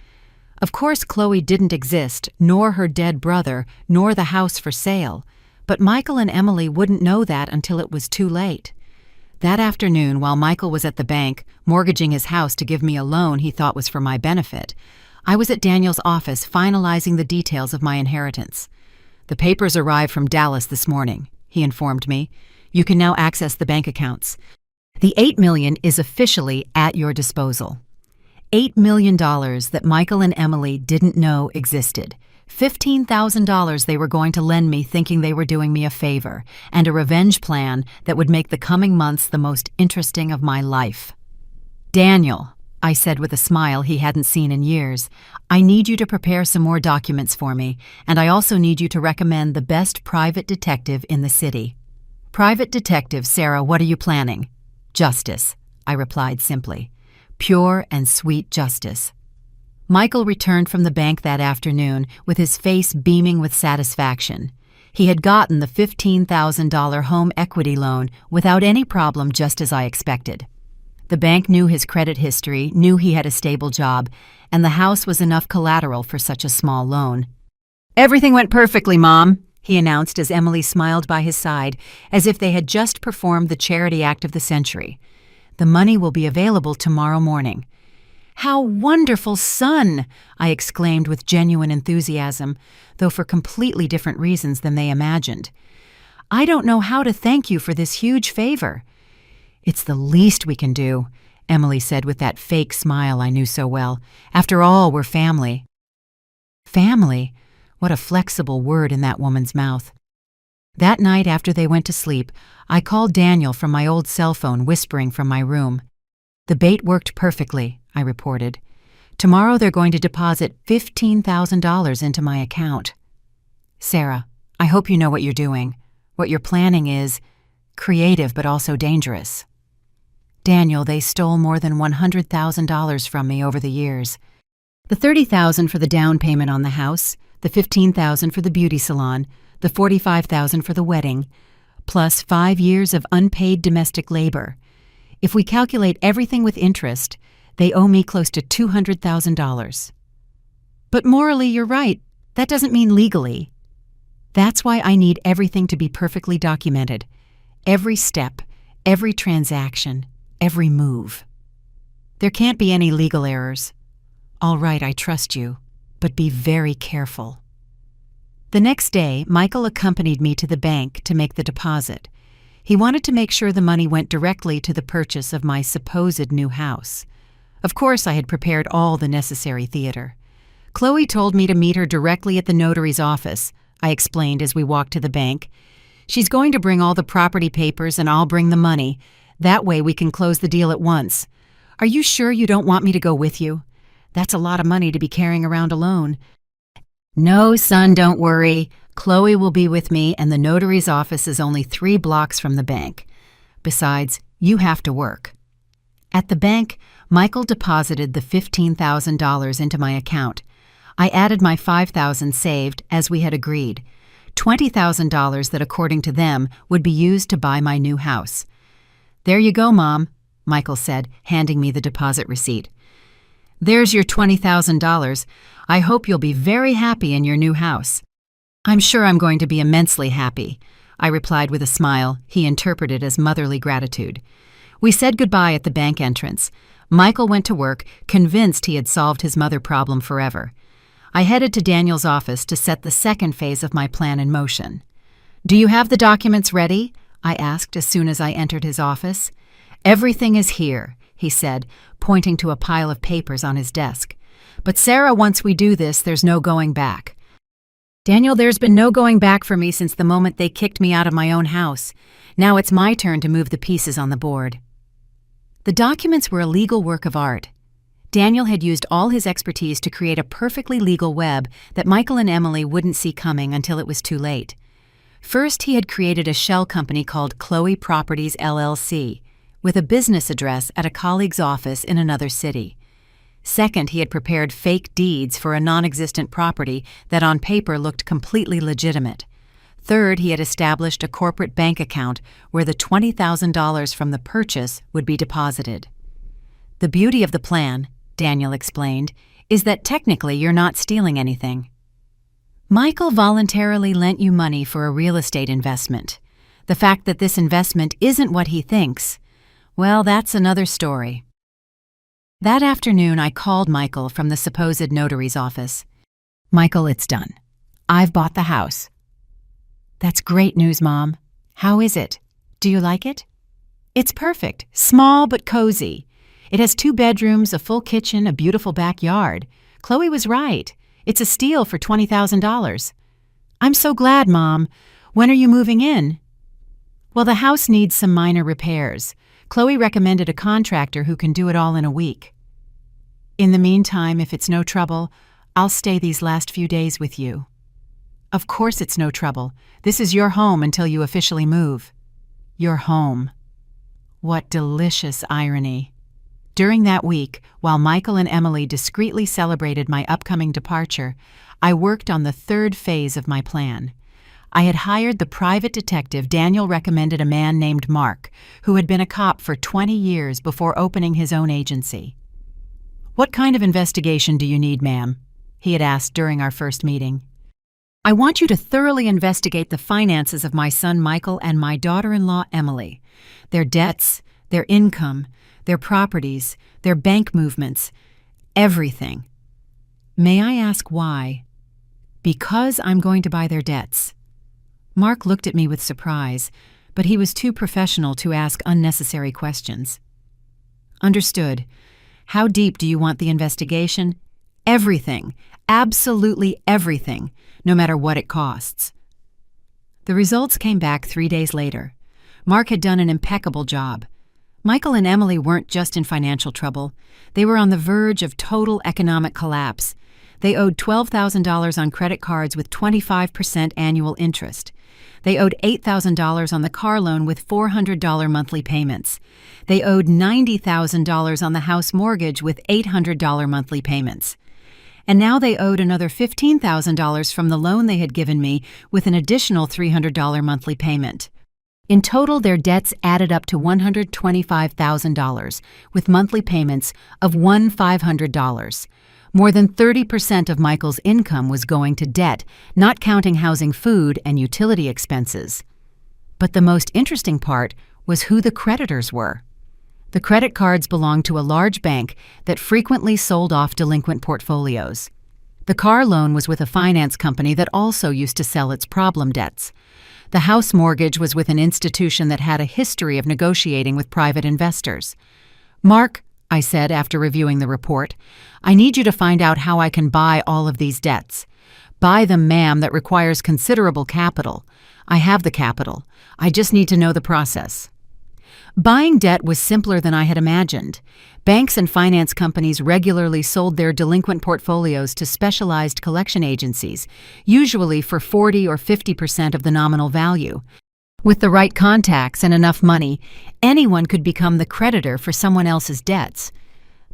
Of course, Chloe didn't exist, nor her dead brother, nor the house for sale, but Michael and Emily wouldn't know that until it was too late. That afternoon, while Michael was at the bank, mortgaging his house to give me a loan he thought was for my benefit, I was at Daniel's office finalizing the details of my inheritance. "The papers arrived from Dallas this morning," he informed me. "You can now access the bank accounts. The $8 million is officially at your disposal." $8 million that Michael and Emily didn't know existed. $15,000 they were going to lend me thinking they were doing me a favor, and a revenge plan that would make the coming months the most interesting of my life. "Daniel," I said with a smile he hadn't seen in years, "I need you to prepare some more documents for me, and I also need you to recommend the best private detective in the city." "Private Detective Sarah, what are you planning?" "Justice," I replied simply. "Pure and sweet justice." Michael returned from the bank that afternoon with his face beaming with satisfaction. He had gotten the $15,000 home equity loan without any problem, just as I expected. The bank knew his credit history, knew he had a stable job, and the house was enough collateral for such a small loan. "Everything went perfectly, Mom," he announced as Emily smiled by his side, as if they had just performed the charity act of the century. "The money will be available tomorrow morning." "How wonderful, son!" I exclaimed with genuine enthusiasm, though for completely different reasons than they imagined. "I don't know how to thank you for this huge favor." "It's the least we can do," Emily said with that fake smile I knew so well. "After all, we're family." Family? What a flexible word in that woman's mouth. That night after they went to sleep, I called Daniel from my old cell phone, whispering from my room. "The bait worked perfectly," I reported. "Tomorrow they're going to deposit $15,000 into my account." "Sarah, I hope you know what you're doing. What you're planning is creative but also dangerous." "Daniel, they stole more than $100,000 from me over the years. The $30,000 for the down payment on the house, the $15,000 for the beauty salon, the $45,000 for the wedding, plus 5 years of unpaid domestic labor. If we calculate everything with interest, they owe me close to $200,000. "But morally, you're right. That doesn't mean legally." "That's why I need everything to be perfectly documented. Every step, every transaction, every move. There can't be any legal errors." "All right, I trust you, but be very careful." The next day, Michael accompanied me to the bank to make the deposit. He wanted to make sure the money went directly to the purchase of my supposed new house. Of course, I had prepared all the necessary theater. "Chloe told me to meet her directly at the notary's office," I explained as we walked to the bank. "She's going to bring all the property papers and I'll bring the money. That way we can close the deal at once. Are you sure you don't want me to go with you? That's a lot of money to be carrying around alone." "No, son, don't worry. Chloe will be with me, and the notary's office is only 3 blocks from the bank. Besides, you have to work." At the bank, Michael deposited the $15,000 into my account. I added my $5,000 saved, as we had agreed. $20,000 that, according to them, would be used to buy my new house. "There you go, Mom," Michael said, handing me the deposit receipt. "There's your $20,000. I hope you'll be very happy in your new house." "I'm sure I'm going to be immensely happy," I replied with a smile he interpreted as motherly gratitude. We said goodbye at the bank entrance. Michael went to work, convinced he had solved his mother problem forever. I headed to Daniel's office to set the second phase of my plan in motion. "Do you have the documents ready?" I asked as soon as I entered his office. "Everything is here," he said, pointing to a pile of papers on his desk. "But Sarah, once we do this, there's no going back." "Daniel, there's been no going back for me since the moment they kicked me out of my own house. Now it's my turn to move the pieces on the board." The documents were a legal work of art. Daniel had used all his expertise to create a perfectly legal web that Michael and Emily wouldn't see coming until it was too late. First, he had created a shell company called Chloe Properties LLC, with a business address at a colleague's office in another city. Second, he had prepared fake deeds for a non-existent property that on paper looked completely legitimate. Third, he had established a corporate bank account where the $20,000 from the purchase would be deposited. "The beauty of the plan," Daniel explained, "is that technically you're not stealing anything. Michael voluntarily lent you money for a real estate investment. The fact that this investment isn't what he thinks, well, that's another story." That afternoon, I called Michael from the supposed notary's office. "Michael, it's done. I've bought the house." "That's great news, Mom. How is it? Do you like it?" "It's perfect. Small but cozy. It has 2 bedrooms, a full kitchen, a beautiful backyard. Chloe was right. It's a steal for $20,000. "I'm so glad, Mom. When are you moving in?" "Well, the house needs some minor repairs. Chloe recommended a contractor who can do it all in a week. In the meantime, if it's no trouble, I'll stay these last few days with you." "Of course it's no trouble. This is your home until you officially move." You're home. What delicious irony. During that week, while Michael and Emily discreetly celebrated my upcoming departure, I worked on the third phase of my plan. I had hired the private detective Daniel recommended, a man named Mark, who had been a cop for 20 years before opening his own agency. "What kind of investigation do you need, ma'am?" he had asked during our first meeting. "I want you to thoroughly investigate the finances of my son Michael and my daughter-in-law Emily. Their debts, their income, their properties, their bank movements, everything." "May I ask why?" "Because I'm going to buy their debts." Mark looked at me with surprise, but he was too professional to ask unnecessary questions. "Understood. How deep do you want the investigation?" "Everything. Absolutely everything, no matter what it costs." The results came back 3 days later. Mark had done an impeccable job. Michael and Emily weren't just in financial trouble. They were on the verge of total economic collapse. They owed $12,000 on credit cards with 25% annual interest. They owed $8,000 on the car loan with $400 monthly payments. They owed $90,000 on the house mortgage with $800 monthly payments. And now they owed another $15,000 from the loan they had given me with an additional $300 monthly payment. In total, their debts added up to $125,000, with monthly payments of $1,500. More than 30% of Michael's income was going to debt, not counting housing, food, and utility expenses. But the most interesting part was who the creditors were. The credit cards belonged to a large bank that frequently sold off delinquent portfolios. The car loan was with a finance company that also used to sell its problem debts. The house mortgage was with an institution that had a history of negotiating with private investors. "Mark," I said after reviewing the report, "I need you to find out how I can buy all of these debts." "Buy them, ma'am, that requires considerable capital." "I have the capital. I just need to know the process." Buying debt was simpler than I had imagined. Banks and finance companies regularly sold their delinquent portfolios to specialized collection agencies, usually for 40 or 50% of the nominal value. With the right contacts and enough money, anyone could become the creditor for someone else's debts.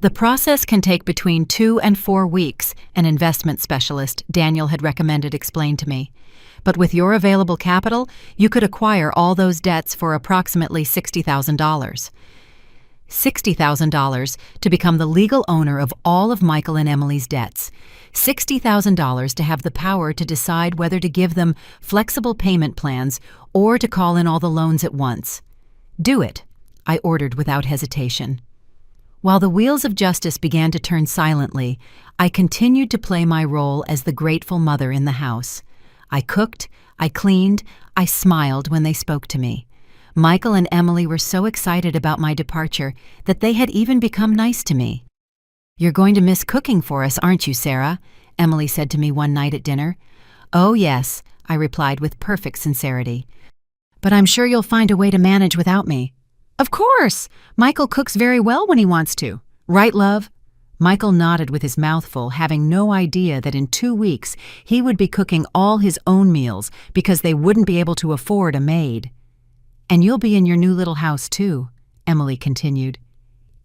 The process can take between 2 and 4 weeks, an investment specialist Daniel had recommended explained to me. But with your available capital, you could acquire all those debts for approximately $60,000. $60,000 to become the legal owner of all of Michael and Emily's debts. $60,000 to have the power to decide whether to give them flexible payment plans or to call in all the loans at once. "Do it," I ordered without hesitation. While the wheels of justice began to turn silently, I continued to play my role as the grateful mother in the house. I cooked, I cleaned, I smiled when they spoke to me. Michael and Emily were so excited about my departure that they had even become nice to me. "You're going to miss cooking for us, aren't you, Sarah?" Emily said to me one night at dinner. "Oh, yes," I replied with perfect sincerity. "But I'm sure you'll find a way to manage without me." "Of course! Michael cooks very well when he wants to. Right, love?" Michael nodded with his mouth full, having no idea that in 2 weeks he would be cooking all his own meals because they wouldn't be able to afford a maid. "And you'll be in your new little house, too," Emily continued.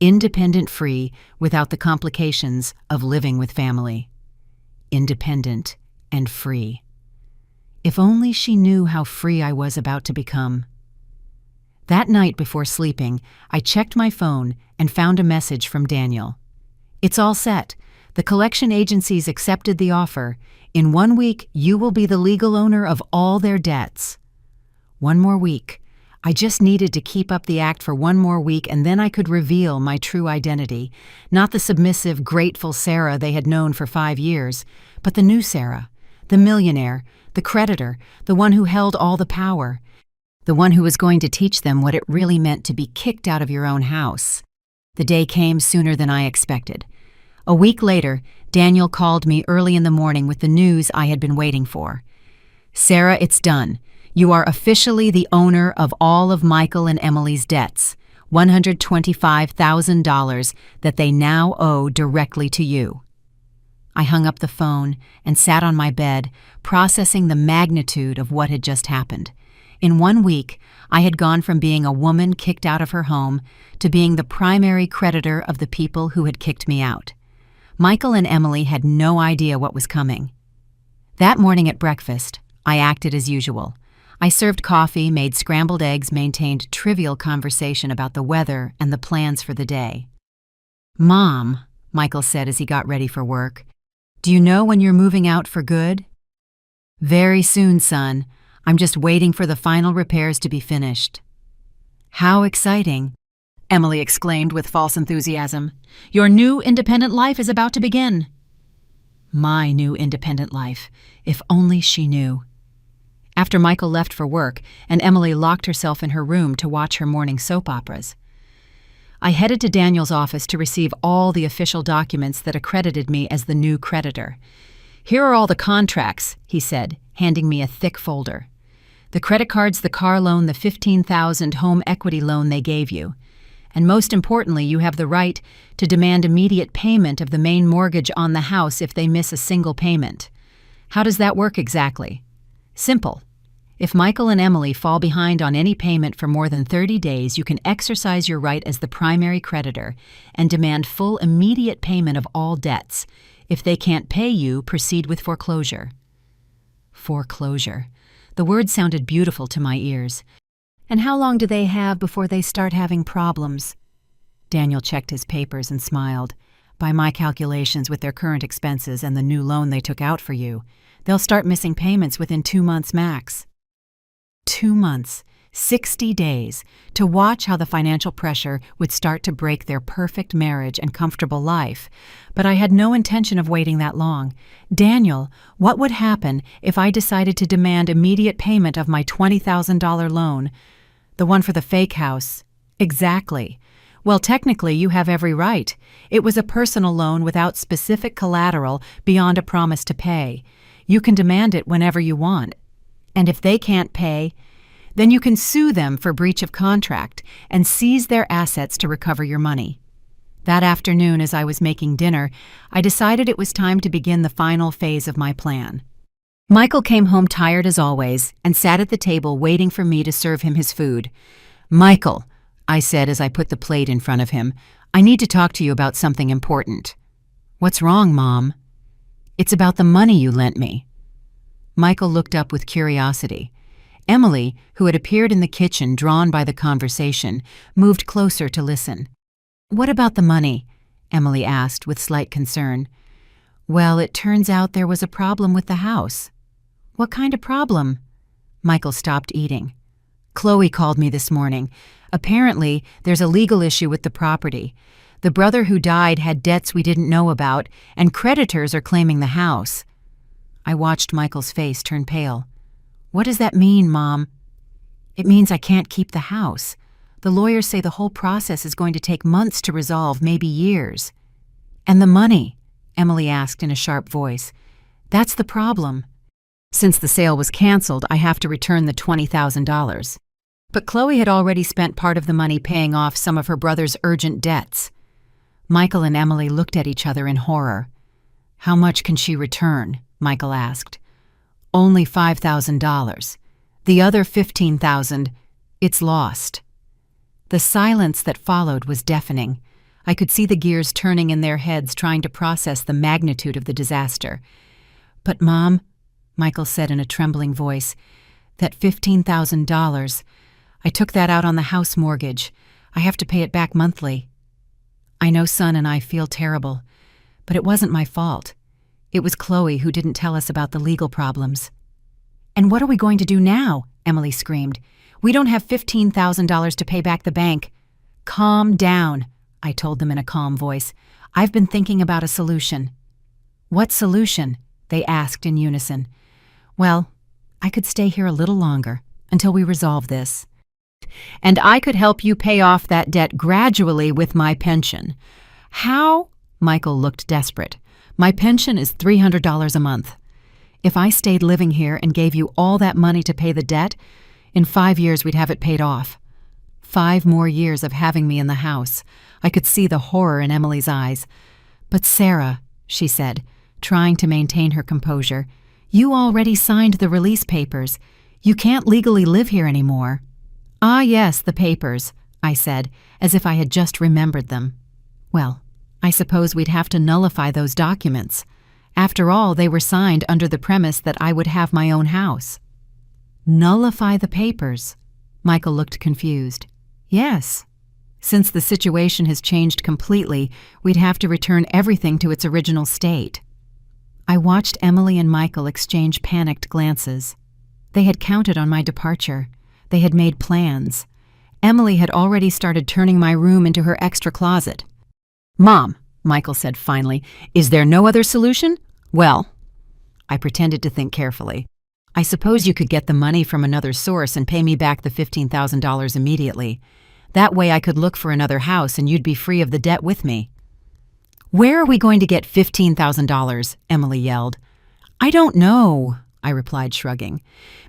"Independent, free, without the complications of living with family. Independent and free." If only she knew how free I was about to become. That night before sleeping, I checked my phone and found a message from Daniel. "It's all set. The collection agencies accepted the offer. In 1 week, you will be the legal owner of all their debts." 1 more week. I just needed to keep up the act for 1 more week, and then I could reveal my true identity. Not the submissive, grateful Sarah they had known for 5 years, but the new Sarah, the millionaire, the creditor, the one who held all the power, the one who was going to teach them what it really meant to be kicked out of your own house. The day came sooner than I expected. A week later, Daniel called me early in the morning with the news I had been waiting for. "Sarah, it's done. You are officially the owner of all of Michael and Emily's debts, $125,000 that they now owe directly to you." I hung up the phone and sat on my bed, processing the magnitude of what had just happened. In 1 week, I had gone from being a woman kicked out of her home to being the primary creditor of the people who had kicked me out. Michael and Emily had no idea what was coming. That morning at breakfast, I acted as usual. I served coffee, made scrambled eggs, maintained trivial conversation about the weather and the plans for the day. "Mom," Michael said as he got ready for work, "do you know when you're moving out for good?" "Very soon, son. I'm just waiting for the final repairs to be finished." "How exciting," Emily exclaimed with false enthusiasm. "Your new independent life is about to begin." My new independent life, if only she knew. After Michael left for work and Emily locked herself in her room to watch her morning soap operas, I headed to Daniel's office to receive all the official documents that accredited me as the new creditor. "Here are all the contracts," he said, handing me a thick folder. "The credit cards, the car loan, the $15,000 home equity loan they gave you. And most importantly, you have the right to demand immediate payment of the main mortgage on the house if they miss a single payment. How does that work exactly? Simple. If Michael and Emily fall behind on any payment for more than 30 days, you can exercise your right as the primary creditor and demand full immediate payment of all debts. If they can't pay you, proceed with foreclosure." Foreclosure. The word sounded beautiful to my ears. "And how long do they have before they start having problems?" Daniel checked his papers and smiled. "By my calculations, with their current expenses and the new loan they took out for you, they'll start missing payments within 2 months max." 2 months, 60 days, to watch how the financial pressure would start to break their perfect marriage and comfortable life. But I had no intention of waiting that long. "Daniel, what would happen if I decided to demand immediate payment of my $20,000 loan? The one for the fake house." "Exactly. Well, technically, you have every right. It was a personal loan without specific collateral beyond a promise to pay. You can demand it whenever you want. And if they can't pay, then you can sue them for breach of contract and seize their assets to recover your money." That afternoon, as I was making dinner, I decided it was time to begin the final phase of my plan. Michael came home tired as always and sat at the table waiting for me to serve him his food. "Michael," I said as I put the plate in front of him, "I need to talk to you about something important." "What's wrong, Mom?" "It's about the money you lent me." Michael looked up with curiosity. Emily, who had appeared in the kitchen drawn by the conversation, moved closer to listen. "What about the money?" Emily asked with slight concern. "Well, it turns out there was a problem with the house." "What kind of problem?" Michael stopped eating. "Chloe called me this morning. Apparently, there's a legal issue with the property. The brother who died had debts we didn't know about, and creditors are claiming the house." I watched Michael's face turn pale. "What does that mean, Mom?" "It means I can't keep the house. The lawyers say the whole process is going to take months to resolve, maybe years." "And the money?" Emily asked in a sharp voice. "That's the problem. Since the sale was canceled, I have to return the $20,000. But Chloe had already spent part of the money paying off some of her brother's urgent debts." Michael and Emily looked at each other in horror. "How much can she return?" Michael asked. "Only $5,000. The other $15,000, it's lost." The silence that followed was deafening. I could see the gears turning in their heads trying to process the magnitude of the disaster. "But Mom," Michael said in a trembling voice, "that $15,000, I took that out on the house mortgage. I have to pay it back monthly." "I know Son and I feel terrible, but it wasn't my fault. It was Chloe who didn't tell us about the legal problems." "And what are we going to do now?" Emily screamed. "We don't have $15,000 to pay back the bank." "Calm down," I told them in a calm voice. "I've been thinking about a solution." "What solution?" they asked in unison. "Well, I could stay here a little longer until we resolve this. And I could help you pay off that debt gradually with my pension." "How?" Michael looked desperate. "My pension is $300 a month. If I stayed living here and gave you all that money to pay the debt, in 5 years we'd have it paid off. 5 more years of having me in the house." I could see the horror in Emily's eyes. "But Sarah," she said, trying to maintain her composure, "you already signed the release papers. You can't legally live here anymore. Ah, yes, the papers, I said, as if I had just remembered them. Well, I suppose we'd have to nullify those documents. After all, they were signed under the premise that I would have my own house. Nullify the papers? Michael looked confused. Yes. Since the situation has changed completely, we'd have to return everything to its original state. I watched Emily and Michael exchange panicked glances. They had counted on my departure. They had made plans. Emily had already started turning my room into her extra closet. "Mom," Michael said finally, "is there no other solution?" "Well," I pretended to think carefully, "I suppose you could get the money from another source and pay me back the $15,000 immediately. That way I could look for another house and you'd be free of the debt with me." "Where are we going to get $15,000? Emily yelled. "I don't know," I replied, shrugging.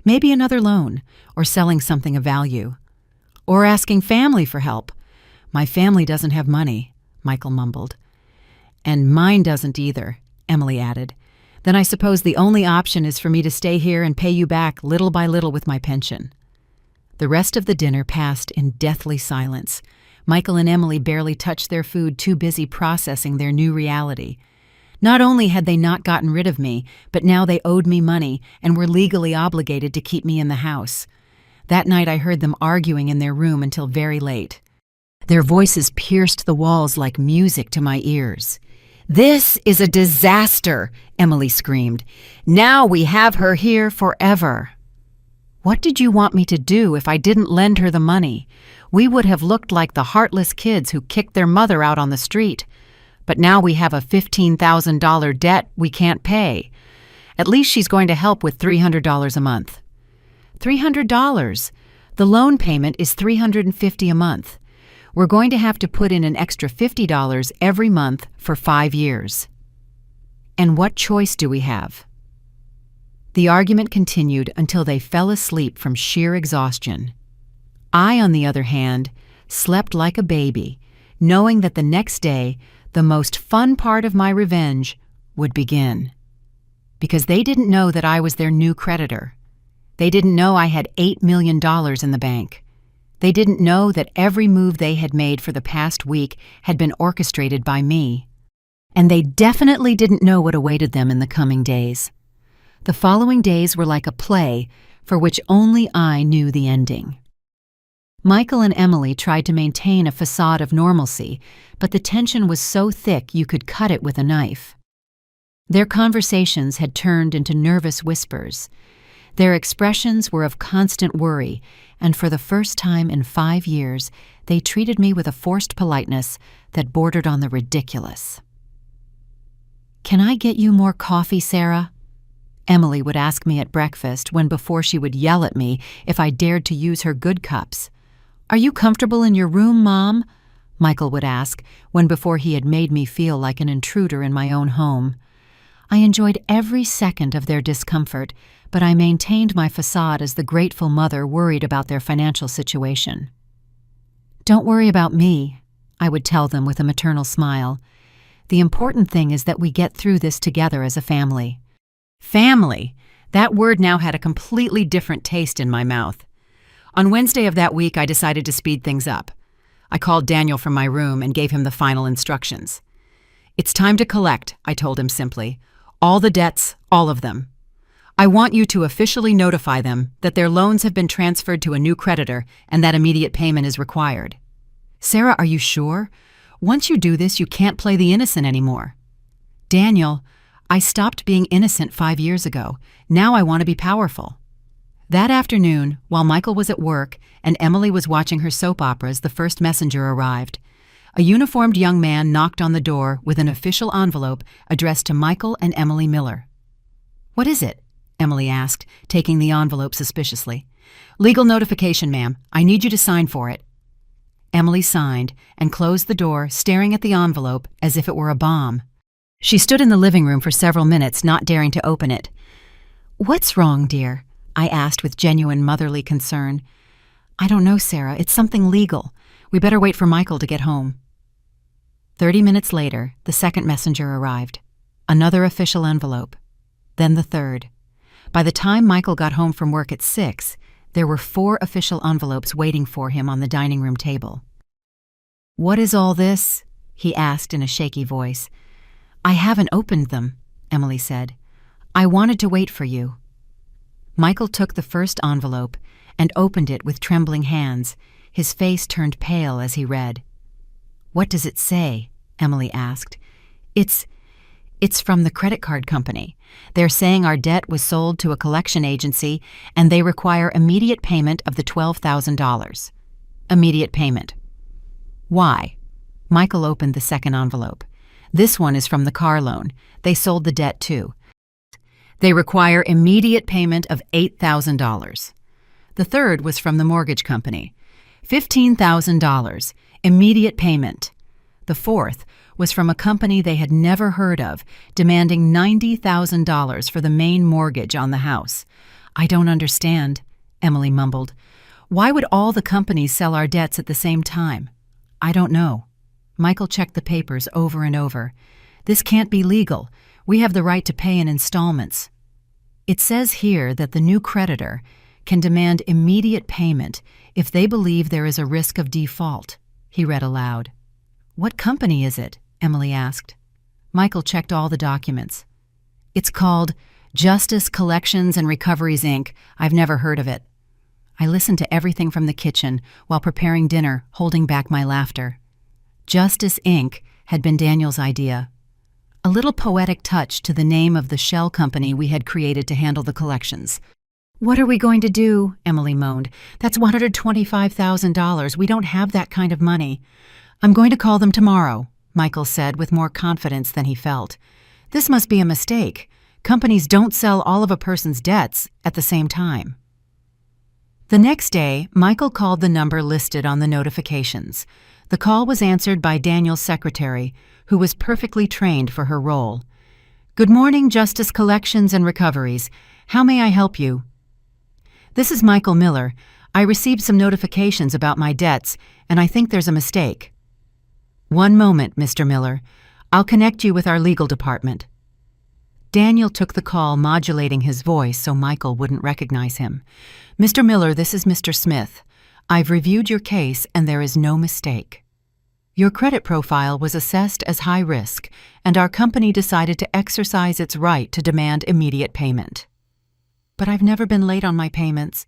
"Maybe another loan, or selling something of value. Or asking family for help." "My family doesn't have money," Michael mumbled. "And mine doesn't either," Emily added. "Then I suppose the only option is for me to stay here and pay you back little by little with my pension." The rest of the dinner passed in deathly silence. Michael and Emily barely touched their food, too busy processing their new reality. Not only had they not gotten rid of me, but now they owed me money and were legally obligated to keep me in the house. That night I heard them arguing in their room until very late. Their voices pierced the walls like music to my ears. "This is a disaster," Emily screamed. "Now we have her here forever." "What did you want me to do if I didn't lend her the money? We would have looked like the heartless kids who kicked their mother out on the street. But now we have a $15,000 debt we can't pay. At least she's going to help with $300 a month." $300? The loan payment is $350 a month. We're going to have to put in an extra $50 every month for 5 years. And what choice do we have? The argument continued until they fell asleep from sheer exhaustion. I, on the other hand, slept like a baby, knowing that the next day, the most fun part of my revenge would begin. Because they didn't know that I was their new creditor. They didn't know I had $8 million in the bank. They didn't know that every move they had made for the past week had been orchestrated by me. And they definitely didn't know what awaited them in the coming days. The following days were like a play for which only I knew the ending. Michael and Emily tried to maintain a facade of normalcy, but the tension was so thick you could cut it with a knife. Their conversations had turned into nervous whispers. Their expressions were of constant worry, and for the first time in 5 years, they treated me with a forced politeness that bordered on the ridiculous. "Can I get you more coffee, Sarah?" Emily would ask me at breakfast when before she would yell at me if I dared to use her good cups. "Are you comfortable in your room, Mom?" Michael would ask when before he had made me feel like an intruder in my own home. I enjoyed every second of their discomfort, but I maintained my facade as the grateful mother worried about their financial situation. "Don't worry about me," I would tell them with a maternal smile. "The important thing is that we get through this together as a family." Family! That word now had a completely different taste in my mouth. On Wednesday of that week, I decided to speed things up. I called Daniel from my room and gave him the final instructions. "It's time to collect," I told him simply. "All the debts, all of them. I want you to officially notify them that their loans have been transferred to a new creditor and that immediate payment is required." "Sarah, are you sure? Once you do this, you can't play the innocent anymore." "Daniel, I stopped being innocent 5 years ago. Now I want to be powerful." That afternoon, while Michael was at work and Emily was watching her soap operas, the first messenger arrived. A uniformed young man knocked on the door with an official envelope addressed to Michael and Emily Miller. "What is it?" Emily asked, taking the envelope suspiciously. "Legal notification, ma'am. I need you to sign for it." Emily signed and closed the door, staring at the envelope as if it were a bomb. She stood in the living room for several minutes, not daring to open it. "What's wrong, dear?" I asked with genuine motherly concern. "I don't know, Sarah. It's something legal. We better wait for Michael to get home." 30 minutes later, the second messenger arrived. Another official envelope. Then the third. By the time Michael got home from work at 6, there were 4 official envelopes waiting for him on the dining room table. "What is all this?" he asked in a shaky voice. "I haven't opened them," Emily said. "I wanted to wait for you." Michael took the first envelope and opened it with trembling hands. His face turned pale as he read. "What does it say?" Emily asked. It's from the credit card company. They're saying our debt was sold to a collection agency and they require immediate payment of the $12,000. Immediate payment. Why? Michael opened the second envelope. This one is from the car loan. They sold the debt too. They require immediate payment of $8,000. The third was from the mortgage company. $15,000. Immediate payment. The fourth was from a company they had never heard of, demanding $90,000 for the main mortgage on the house. "I don't understand," Emily mumbled. "Why would all the companies sell our debts at the same time?" "I don't know." Michael checked the papers over and over. "This can't be legal. We have the right to pay in installments." "It says here that the new creditor can demand immediate payment if they believe there is a risk of default," he read aloud. "What company is it?" Emily asked. Michael checked all the documents. "It's called Justice Collections and Recoveries, Inc. I've never heard of it." I listened to everything from the kitchen while preparing dinner, holding back my laughter. Justice, Inc. had been Daniel's idea. A little poetic touch to the name of the shell company we had created to handle the collections. "What are we going to do?" Emily moaned. "That's $125,000. We don't have that kind of money." "I'm going to call them tomorrow," Michael said with more confidence than he felt. "This must be a mistake. Companies don't sell all of a person's debts at the same time." The next day, Michael called the number listed on the notifications. The call was answered by Daniel's secretary, who was perfectly trained for her role. "Good morning, Justice Collections and Recoveries. How may I help you?" "This is Michael Miller. I received some notifications about my debts, and I think there's a mistake." "One moment, Mr. Miller. I'll connect you with our legal department." Daniel took the call, modulating his voice so Michael wouldn't recognize him. "Mr. Miller, this is Mr. Smith. I've reviewed your case and there is no mistake. Your credit profile was assessed as high risk, and our company decided to exercise its right to demand immediate payment." "But I've never been late on my payments."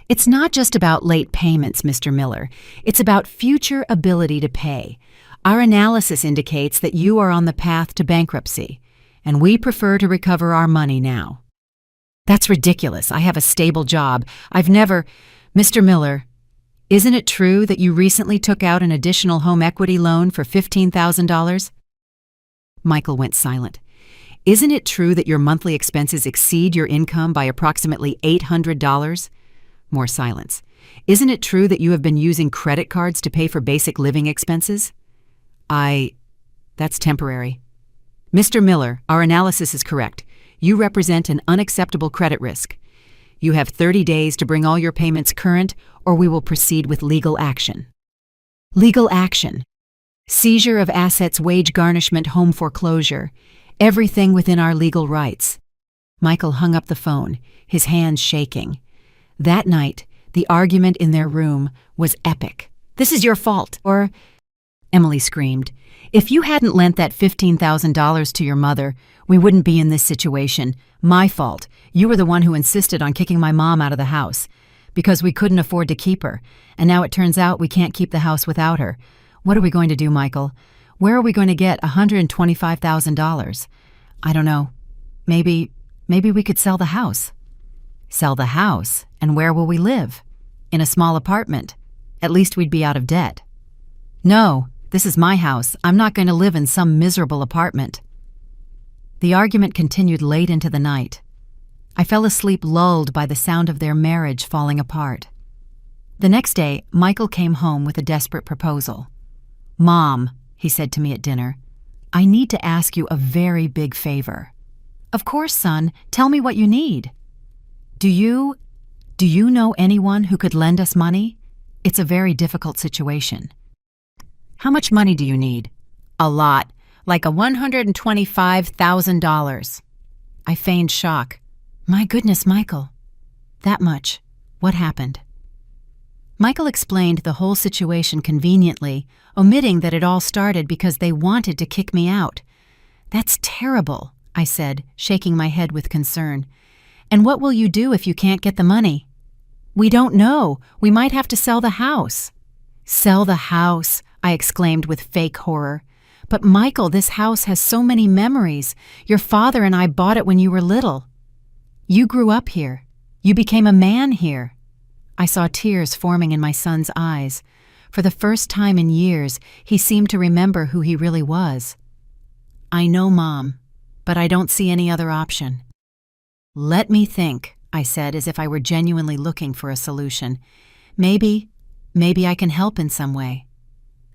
"It's not just about late payments, Mr. Miller. It's about future ability to pay. Our analysis indicates that you are on the path to bankruptcy, and we prefer to recover our money now." "That's ridiculous. I have a stable job. I've never—" "Mr. Miller, isn't it true that you recently took out an additional home equity loan for $15,000? Michael went silent. "Isn't it true that your monthly expenses exceed your income by approximately $800? More silence. "Isn't it true that you have been using credit cards to pay for basic living expenses?" That's temporary." "Mr. Miller, our analysis is correct. You represent an unacceptable credit risk. You have 30 days to bring all your payments current, or we will proceed with legal action." "Legal action? Seizure of assets, wage garnishment, home foreclosure. Everything within our legal rights." Michael hung up the phone, his hands shaking. That night, the argument in their room was epic. "This is your fault," or Emily screamed. "If you hadn't lent that $15,000 to your mother, we wouldn't be in this situation. My fault. You were the one who insisted on kicking my mom out of the house. Because we couldn't afford to keep her. And now it turns out we can't keep the house without her. What are we going to do, Michael? Where are we going to get $125,000? I don't know. Maybe we could sell the house." "Sell the house? And where will we live?" "In a small apartment. At least we'd be out of debt." "No. This is my house. I'm not going to live in some miserable apartment." The argument continued late into the night. I fell asleep lulled by the sound of their marriage falling apart. The next day, Michael came home with a desperate proposal. "Mom," he said to me at dinner, "I need to ask you a very big favor." "Of course, son. Tell me what you need." Do you know anyone who could lend us money? It's a very difficult situation." "How much money do you need?" "A lot. Like $125,000. I feigned shock. My goodness, Michael. That much. What happened? Michael explained the whole situation conveniently, omitting that it all started because they wanted to kick me out. That's terrible, I said, shaking my head with concern. And what will you do if you can't get the money? We don't know. We might have to sell the house. Sell the house, I exclaimed with fake horror. But Michael, this house has so many memories. Your father and I bought it when you were little. You grew up here. You became a man here. I saw tears forming in my son's eyes. For the first time in years, he seemed to remember who he really was. I know, Mom, but I don't see any other option. Let me think, I said, as if I were genuinely looking for a solution. Maybe I can help in some way.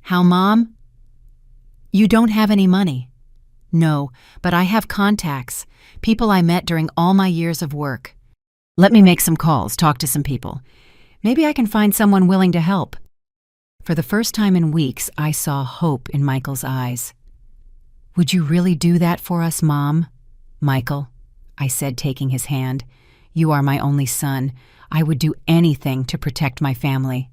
How, Mom? You don't have any money. No, but I have contacts, people I met during all my years of work. Let me make some calls, talk to some people. Maybe I can find someone willing to help. For the first time in weeks, I saw hope in Michael's eyes. Would you really do that for us, Mom? Michael, I said, taking his hand. You are my only son. I would do anything to protect my family.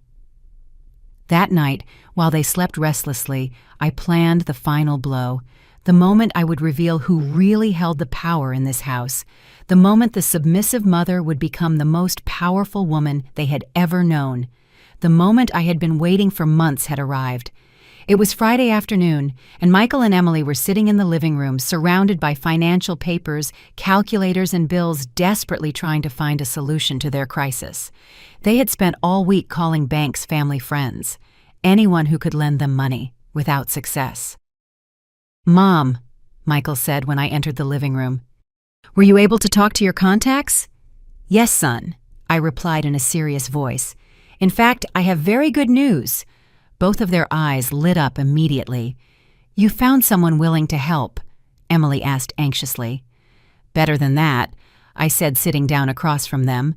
That night, while they slept restlessly, I planned the final blow. The moment I would reveal who really held the power in this house. The moment the submissive mother would become the most powerful woman they had ever known. The moment I had been waiting for months had arrived. It was Friday afternoon, and Michael and Emily were sitting in the living room, surrounded by financial papers, calculators, and bills, desperately trying to find a solution to their crisis. They had spent all week calling banks family friends, anyone who could lend them money, without success. Mom, Michael said when I entered the living room. Were you able to talk to your contacts? Yes, son, I replied in a serious voice. In fact, I have very good news. Both of their eyes lit up immediately. You found someone willing to help? Emily asked anxiously. Better than that, I said, sitting down across from them.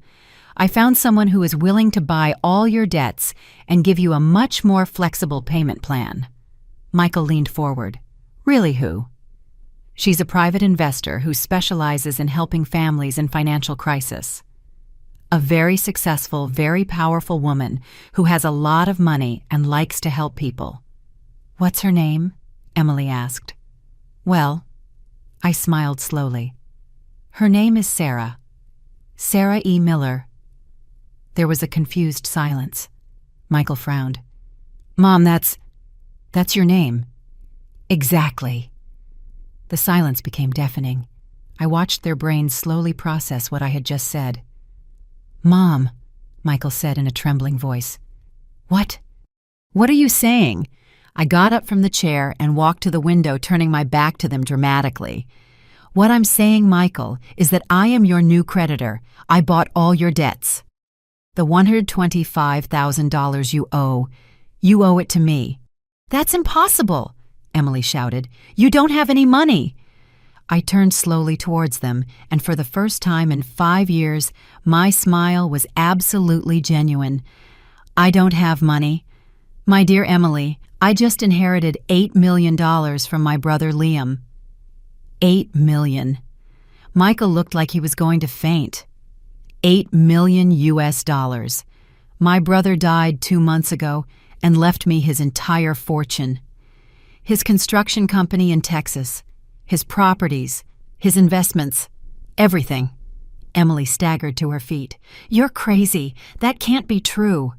I found someone who is willing to buy all your debts and give you a much more flexible payment plan. Michael leaned forward. Really, who? She's a private investor who specializes in helping families in financial crisis. A very successful, very powerful woman who has a lot of money and likes to help people. What's her name? Emily asked. Well, I smiled slowly. Her name is Sarah. Sarah E. Miller. There was a confused silence. Michael frowned. Mom, that's your name. Exactly. The silence became deafening. I watched their brains slowly process what I had just said. Mom, Michael said in a trembling voice. What? What are you saying? I got up from the chair and walked to the window, turning my back to them dramatically. What I'm saying, Michael, is that I am your new creditor. I bought all your debts. The $125,000 you owe it to me. That's impossible, Emily shouted. You don't have any money. I turned slowly towards them, and for the first time in 5 years, my smile was absolutely genuine. I don't have money. My dear Emily, I just inherited $8 million from my brother Liam. $8 million. Michael looked like he was going to faint. $8 million US. My brother died 2 months ago and left me his entire fortune. His construction company in Texas, his properties, his investments, everything. Emily staggered to her feet. You're crazy. That can't be true.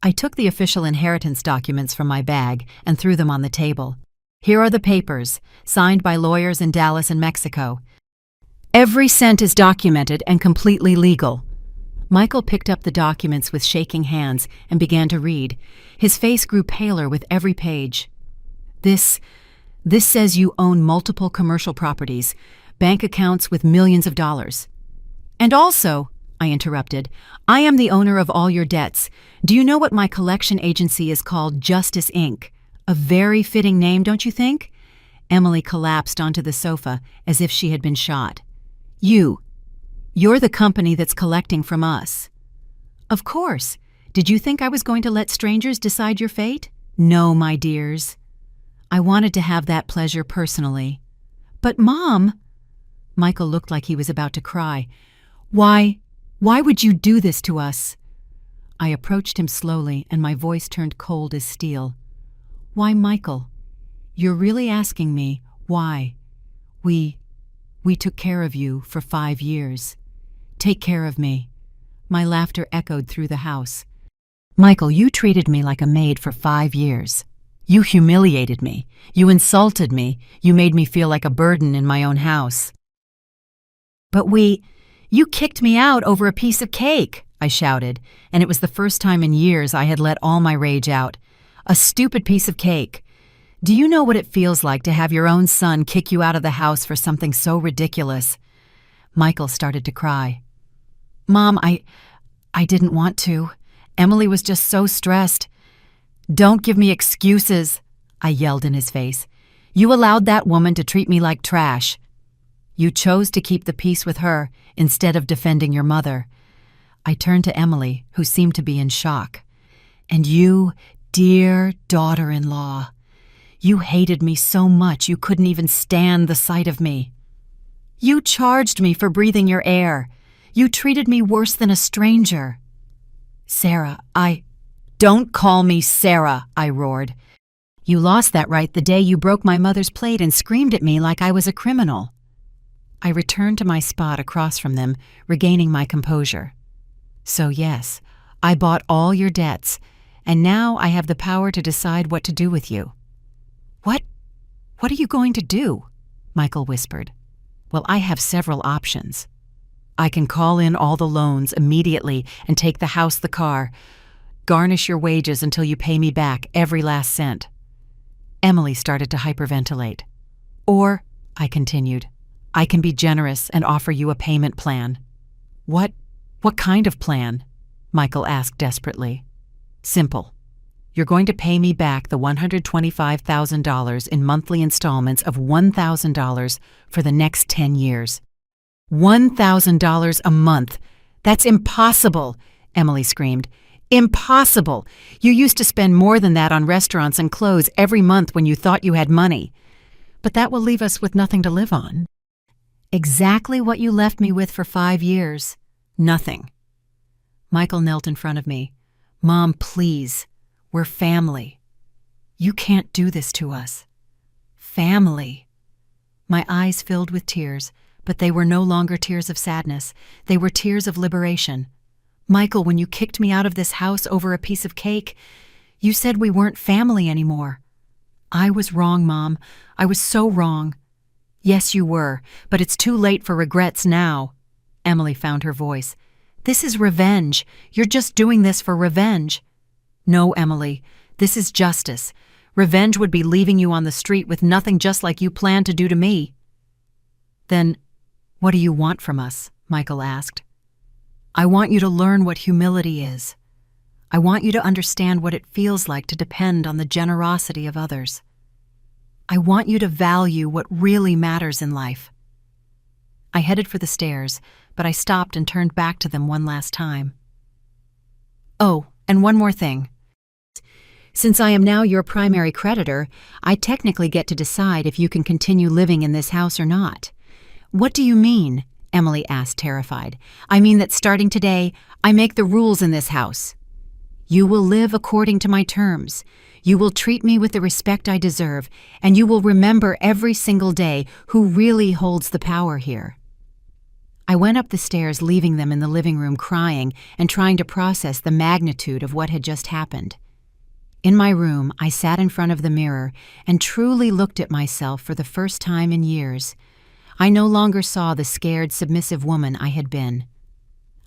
I took the official inheritance documents from my bag and threw them on the table. Here are the papers, signed by lawyers in Dallas and Mexico. Every cent is documented and completely legal. Michael picked up the documents with shaking hands and began to read. His face grew paler with every page. This says you own multiple commercial properties, bank accounts with millions of dollars. And also, I interrupted, I am the owner of all your debts. Do you know what my collection agency is called? Justice, Inc. A very fitting name, don't you think? Emily collapsed onto the sofa as if she had been shot. You're the company that's collecting from us. Of course. Did you think I was going to let strangers decide your fate? No, my dears. I wanted to have that pleasure personally. But Mom, Michael looked like he was about to cry. Why? Why would you do this to us? I approached him slowly, and my voice turned cold as steel. Why, Michael? You're really asking me why? We took care of you for 5 years. Take care of me. My laughter echoed through the house. Michael, you treated me like a maid for 5 years. You humiliated me. You insulted me. You made me feel like a burden in my own house. But you kicked me out over a piece of cake, I shouted, and it was the first time in years I had let all my rage out. A stupid piece of cake. Do you know what it feels like to have your own son kick you out of the house for something so ridiculous? Michael started to cry. Mom, I didn't want to. Emily was just so stressed. Don't give me excuses, I yelled in his face. You allowed that woman to treat me like trash. You chose to keep the peace with her instead of defending your mother. I turned to Emily, who seemed to be in shock. And you, dear daughter-in-law, you hated me so much you couldn't even stand the sight of me. You charged me for breathing your air. You treated me worse than a stranger. Sarah, Don't call me Sarah, I roared. You lost that right the day you broke my mother's plate and screamed at me like I was a criminal. I returned to my spot across from them, regaining my composure. So yes, I bought all your debts, and now I have the power to decide what to do with you. What are you going to do? Michael whispered. Well, I have several options. I can call in all the loans immediately and take the house, the car, garnish your wages until you pay me back every last cent. Emily started to hyperventilate. Or, I continued, I can be generous and offer you a payment plan. What kind of plan? Michael asked desperately. Simple. You're going to pay me back the $125,000 in monthly installments of $1,000 for the next 10 years. $1,000 a month. That's impossible, Emily screamed. Impossible! You used to spend more than that on restaurants and clothes every month when you thought you had money. But that will leave us with nothing to live on. Exactly what you left me with for 5 years. Nothing. Michael knelt in front of me. Mom, please. We're family. You can't do this to us. Family. My eyes filled with tears, but they were no longer tears of sadness. They were tears of liberation. Michael, when you kicked me out of this house over a piece of cake, you said we weren't family anymore. I was wrong, Mom. I was so wrong. Yes, you were, but it's too late for regrets now. Emily found her voice. This is revenge. You're just doing this for revenge. No, Emily, this is justice. Revenge would be leaving you on the street with nothing, just like you planned to do to me. Then, what do you want from us? Michael asked. I want you to learn what humility is. I want you to understand what it feels like to depend on the generosity of others. I want you to value what really matters in life. I headed for the stairs, but I stopped and turned back to them one last time. Oh, and one more thing. Since I am now your primary creditor, I technically get to decide if you can continue living in this house or not. What do you mean? Emily asked, terrified. I mean that starting today, I make the rules in this house. You will live according to my terms. You will treat me with the respect I deserve, and you will remember every single day who really holds the power here. I went up the stairs, leaving them in the living room crying and trying to process the magnitude of what had just happened. In my room, I sat in front of the mirror and truly looked at myself for the first time in years. I no longer saw the scared, submissive woman I had been.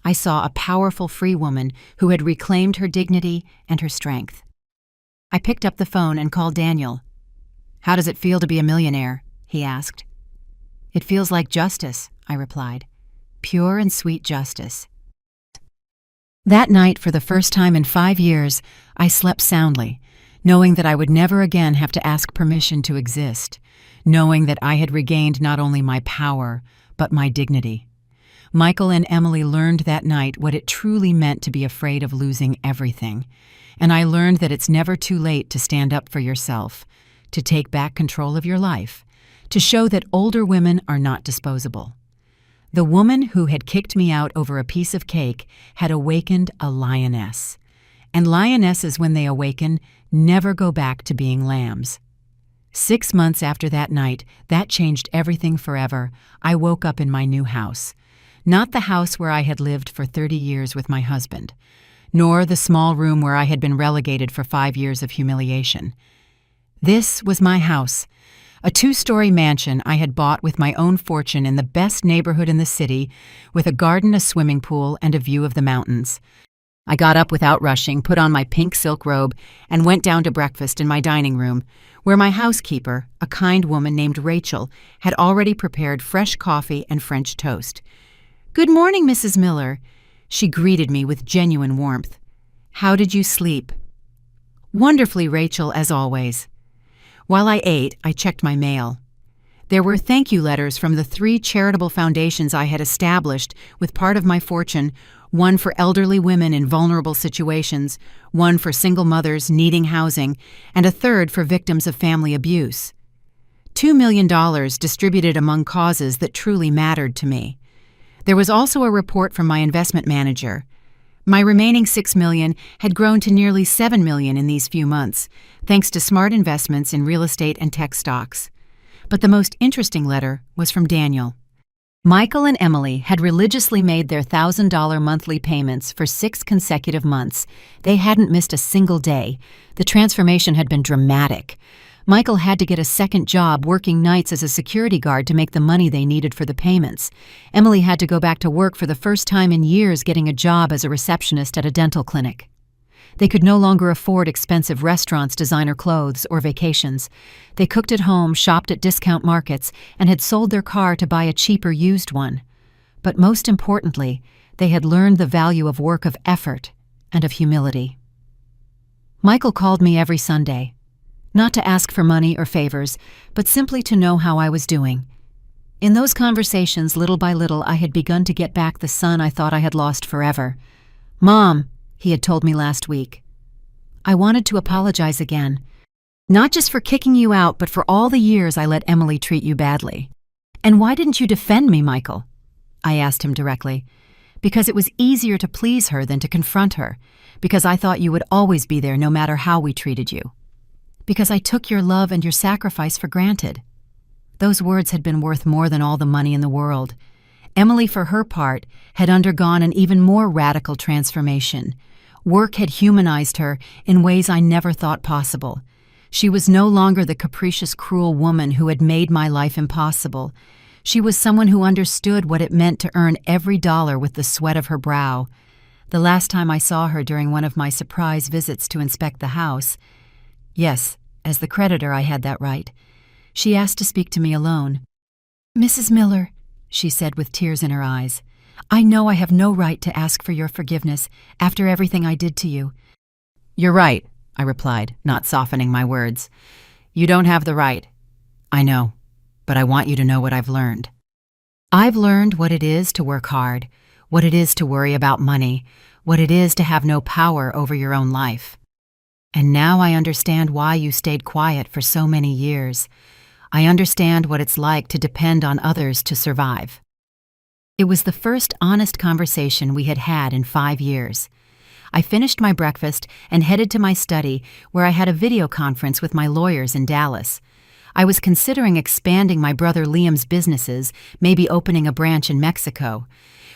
I saw a powerful, free woman who had reclaimed her dignity and her strength. I picked up the phone and called Daniel. How does it feel to be a millionaire? He asked. It feels like justice, I replied. Pure and sweet justice. That night, for the first time in 5 years, I slept soundly, knowing that I would never again have to ask permission to exist, knowing that I had regained not only my power, but my dignity. Michael and Emily learned that night what it truly meant to be afraid of losing everything, and I learned that it's never too late to stand up for yourself, to take back control of your life, to show that older women are not disposable. The woman who had kicked me out over a piece of cake had awakened a lioness. And lionesses, when they awaken, never go back to being lambs. 6 months after that night, that changed everything forever. I woke up in my new house. Not the house where I had lived for 30 years with my husband, nor the small room where I had been relegated for 5 years of humiliation. This was my house, a 2-story mansion I had bought with my own fortune in the best neighborhood in the city, with a garden, a swimming pool, and a view of the mountains. I got up without rushing, put on my pink silk robe, and went down to breakfast in my dining room, where my housekeeper, a kind woman named Rachel, had already prepared fresh coffee and French toast. "Good morning, Mrs. Miller." She greeted me with genuine warmth. "How did you sleep?" "Wonderfully, Rachel, as always." While I ate, I checked my mail. There were thank you letters from the 3 charitable foundations I had established with part of my fortune, one for elderly women in vulnerable situations, one for single mothers needing housing, and a third for victims of family abuse. $2 million distributed among causes that truly mattered to me. There was also a report from my investment manager. My remaining $6 million had grown to nearly $7 million in these few months, thanks to smart investments in real estate and tech stocks. But the most interesting letter was from Daniel. Michael and Emily had religiously made their $1,000 monthly payments for 6 consecutive months. They hadn't missed a single day. The transformation had been dramatic. Michael had to get a second job working nights as a security guard to make the money they needed for the payments. Emily had to go back to work for the first time in years, getting a job as a receptionist at a dental clinic. They could no longer afford expensive restaurants, designer clothes, or vacations. They cooked at home, shopped at discount markets, and had sold their car to buy a cheaper used one. But most importantly, they had learned the value of work of effort and of humility. Michael called me every Sunday, not to ask for money or favors, but simply to know how I was doing. In those conversations, little by little, I had begun to get back the son I thought I had lost forever. "Mom," he had told me last week, "I wanted to apologize again. Not just for kicking you out, but for all the years I let Emily treat you badly." "And why didn't you defend me, Michael?" I asked him directly. "Because it was easier to please her than to confront her. Because I thought you would always be there no matter how we treated you. Because I took your love and your sacrifice for granted." Those words had been worth more than all the money in the world. Emily, for her part, had undergone an even more radical transformation. Work had humanized her in ways I never thought possible. She was no longer the capricious, cruel woman who had made my life impossible. She was someone who understood what it meant to earn every dollar with the sweat of her brow. The last time I saw her during one of my surprise visits to inspect the house, yes, as the creditor I had that right, she asked to speak to me alone. "Mrs. Miller," she said with tears in her eyes, "I know I have no right to ask for your forgiveness after everything I did to you." "You're right," I replied, not softening my words. "You don't have the right. I know, but I want you to know what I've learned. I've learned what it is to work hard, what it is to worry about money, what it is to have no power over your own life. And now I understand why you stayed quiet for so many years. I understand what it's like to depend on others to survive." It was the first honest conversation we had had in 5 years. I finished my breakfast and headed to my study, where I had a video conference with my lawyers in Dallas. I was considering expanding my brother Liam's businesses, maybe opening a branch in Mexico.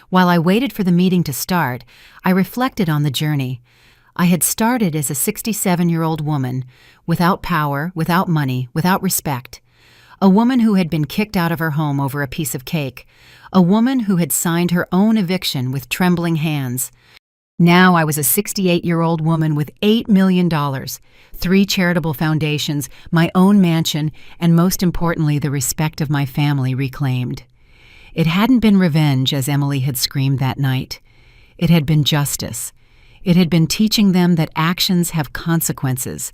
While I waited for the meeting to start, I reflected on the journey. I had started as a 67-year-old woman, without power, without money, without respect. A woman who had been kicked out of her home over a piece of cake. A woman who had signed her own eviction with trembling hands. Now I was a 68-year-old woman with $8 million, 3 charitable foundations, my own mansion, and most importantly, the respect of my family reclaimed. It hadn't been revenge, as Emily had screamed that night. It had been justice. It had been teaching them that actions have consequences,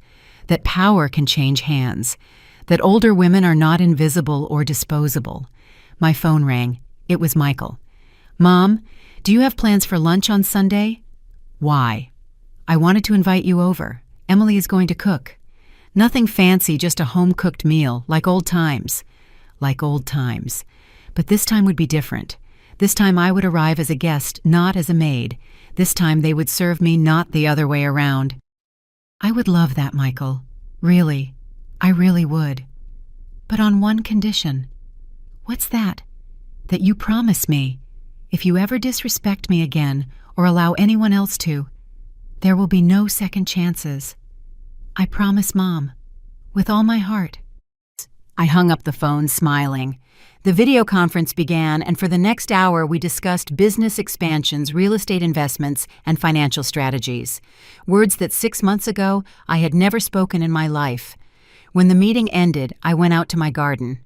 that power can change hands, that older women are not invisible or disposable. My phone rang. It was Michael. "Mom, do you have plans for lunch on Sunday?" "Why?" "I wanted to invite you over. Emily is going to cook. Nothing fancy, just a home-cooked meal, like old times." Like old times. But this time would be different. This time I would arrive as a guest, not as a maid. This time they would serve me, not the other way around. I would love that, Michael. Really. I really would. But on one condition. What's that? That you promise me, if you ever disrespect me again or allow anyone else to, there will be no second chances. I promise, Mom, with all my heart. I hung up the phone, smiling. The video conference began, and for the next hour we discussed business expansions, real estate investments, and financial strategies. Words that 6 months ago I had never spoken in my life. When the meeting ended, I went out to my garden.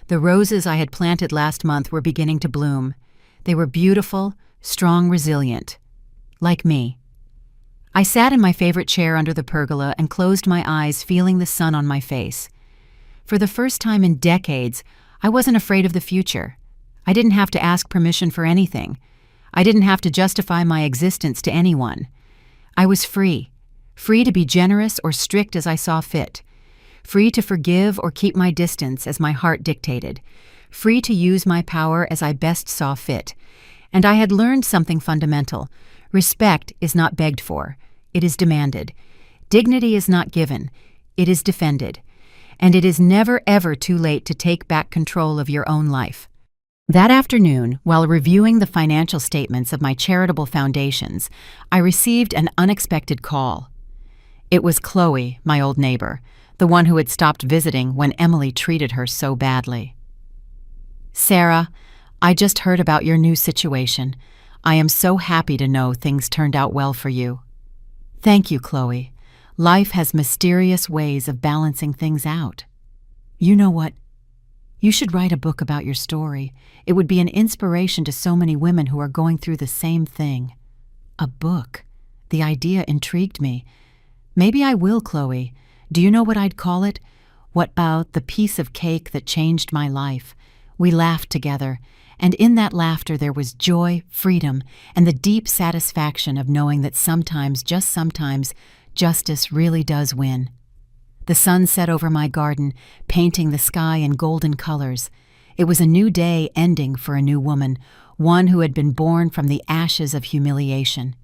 The roses I had planted last month were beginning to bloom. They were beautiful, strong, resilient. Like me. I sat in my favorite chair under the pergola and closed my eyes, feeling the sun on my face. For the first time in decades, I wasn't afraid of the future. I didn't have to ask permission for anything. I didn't have to justify my existence to anyone. I was free. Free to be generous or strict as I saw fit. Free to forgive or keep my distance as my heart dictated. Free to use my power as I best saw fit. And I had learned something fundamental. Respect is not begged for. It is demanded. Dignity is not given. It is defended. And it is never ever too late to take back control of your own life. That afternoon, while reviewing the financial statements of my charitable foundations, I received an unexpected call. It was Chloe, my old neighbor, the one who had stopped visiting when Emily treated her so badly. "Sarah, I just heard about your new situation. I am so happy to know things turned out well for you." "Thank you, Chloe. Life has mysterious ways of balancing things out. You know what? You should write a book about your story. It would be an inspiration to so many women who are going through the same thing." A book. The idea intrigued me. "Maybe I will, Chloe. Do you know what I'd call it? What about the piece of cake that changed my life? We laughed together, and in that laughter there was joy, freedom, and the deep satisfaction of knowing that sometimes, just sometimes, justice really does win." The sun set over my garden, painting the sky in golden colors. It was a new day ending for a new woman, one who had been born from the ashes of humiliation.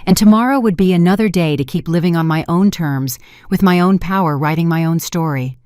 And tomorrow would be another day to keep living on my own terms, with my own power, writing my own story.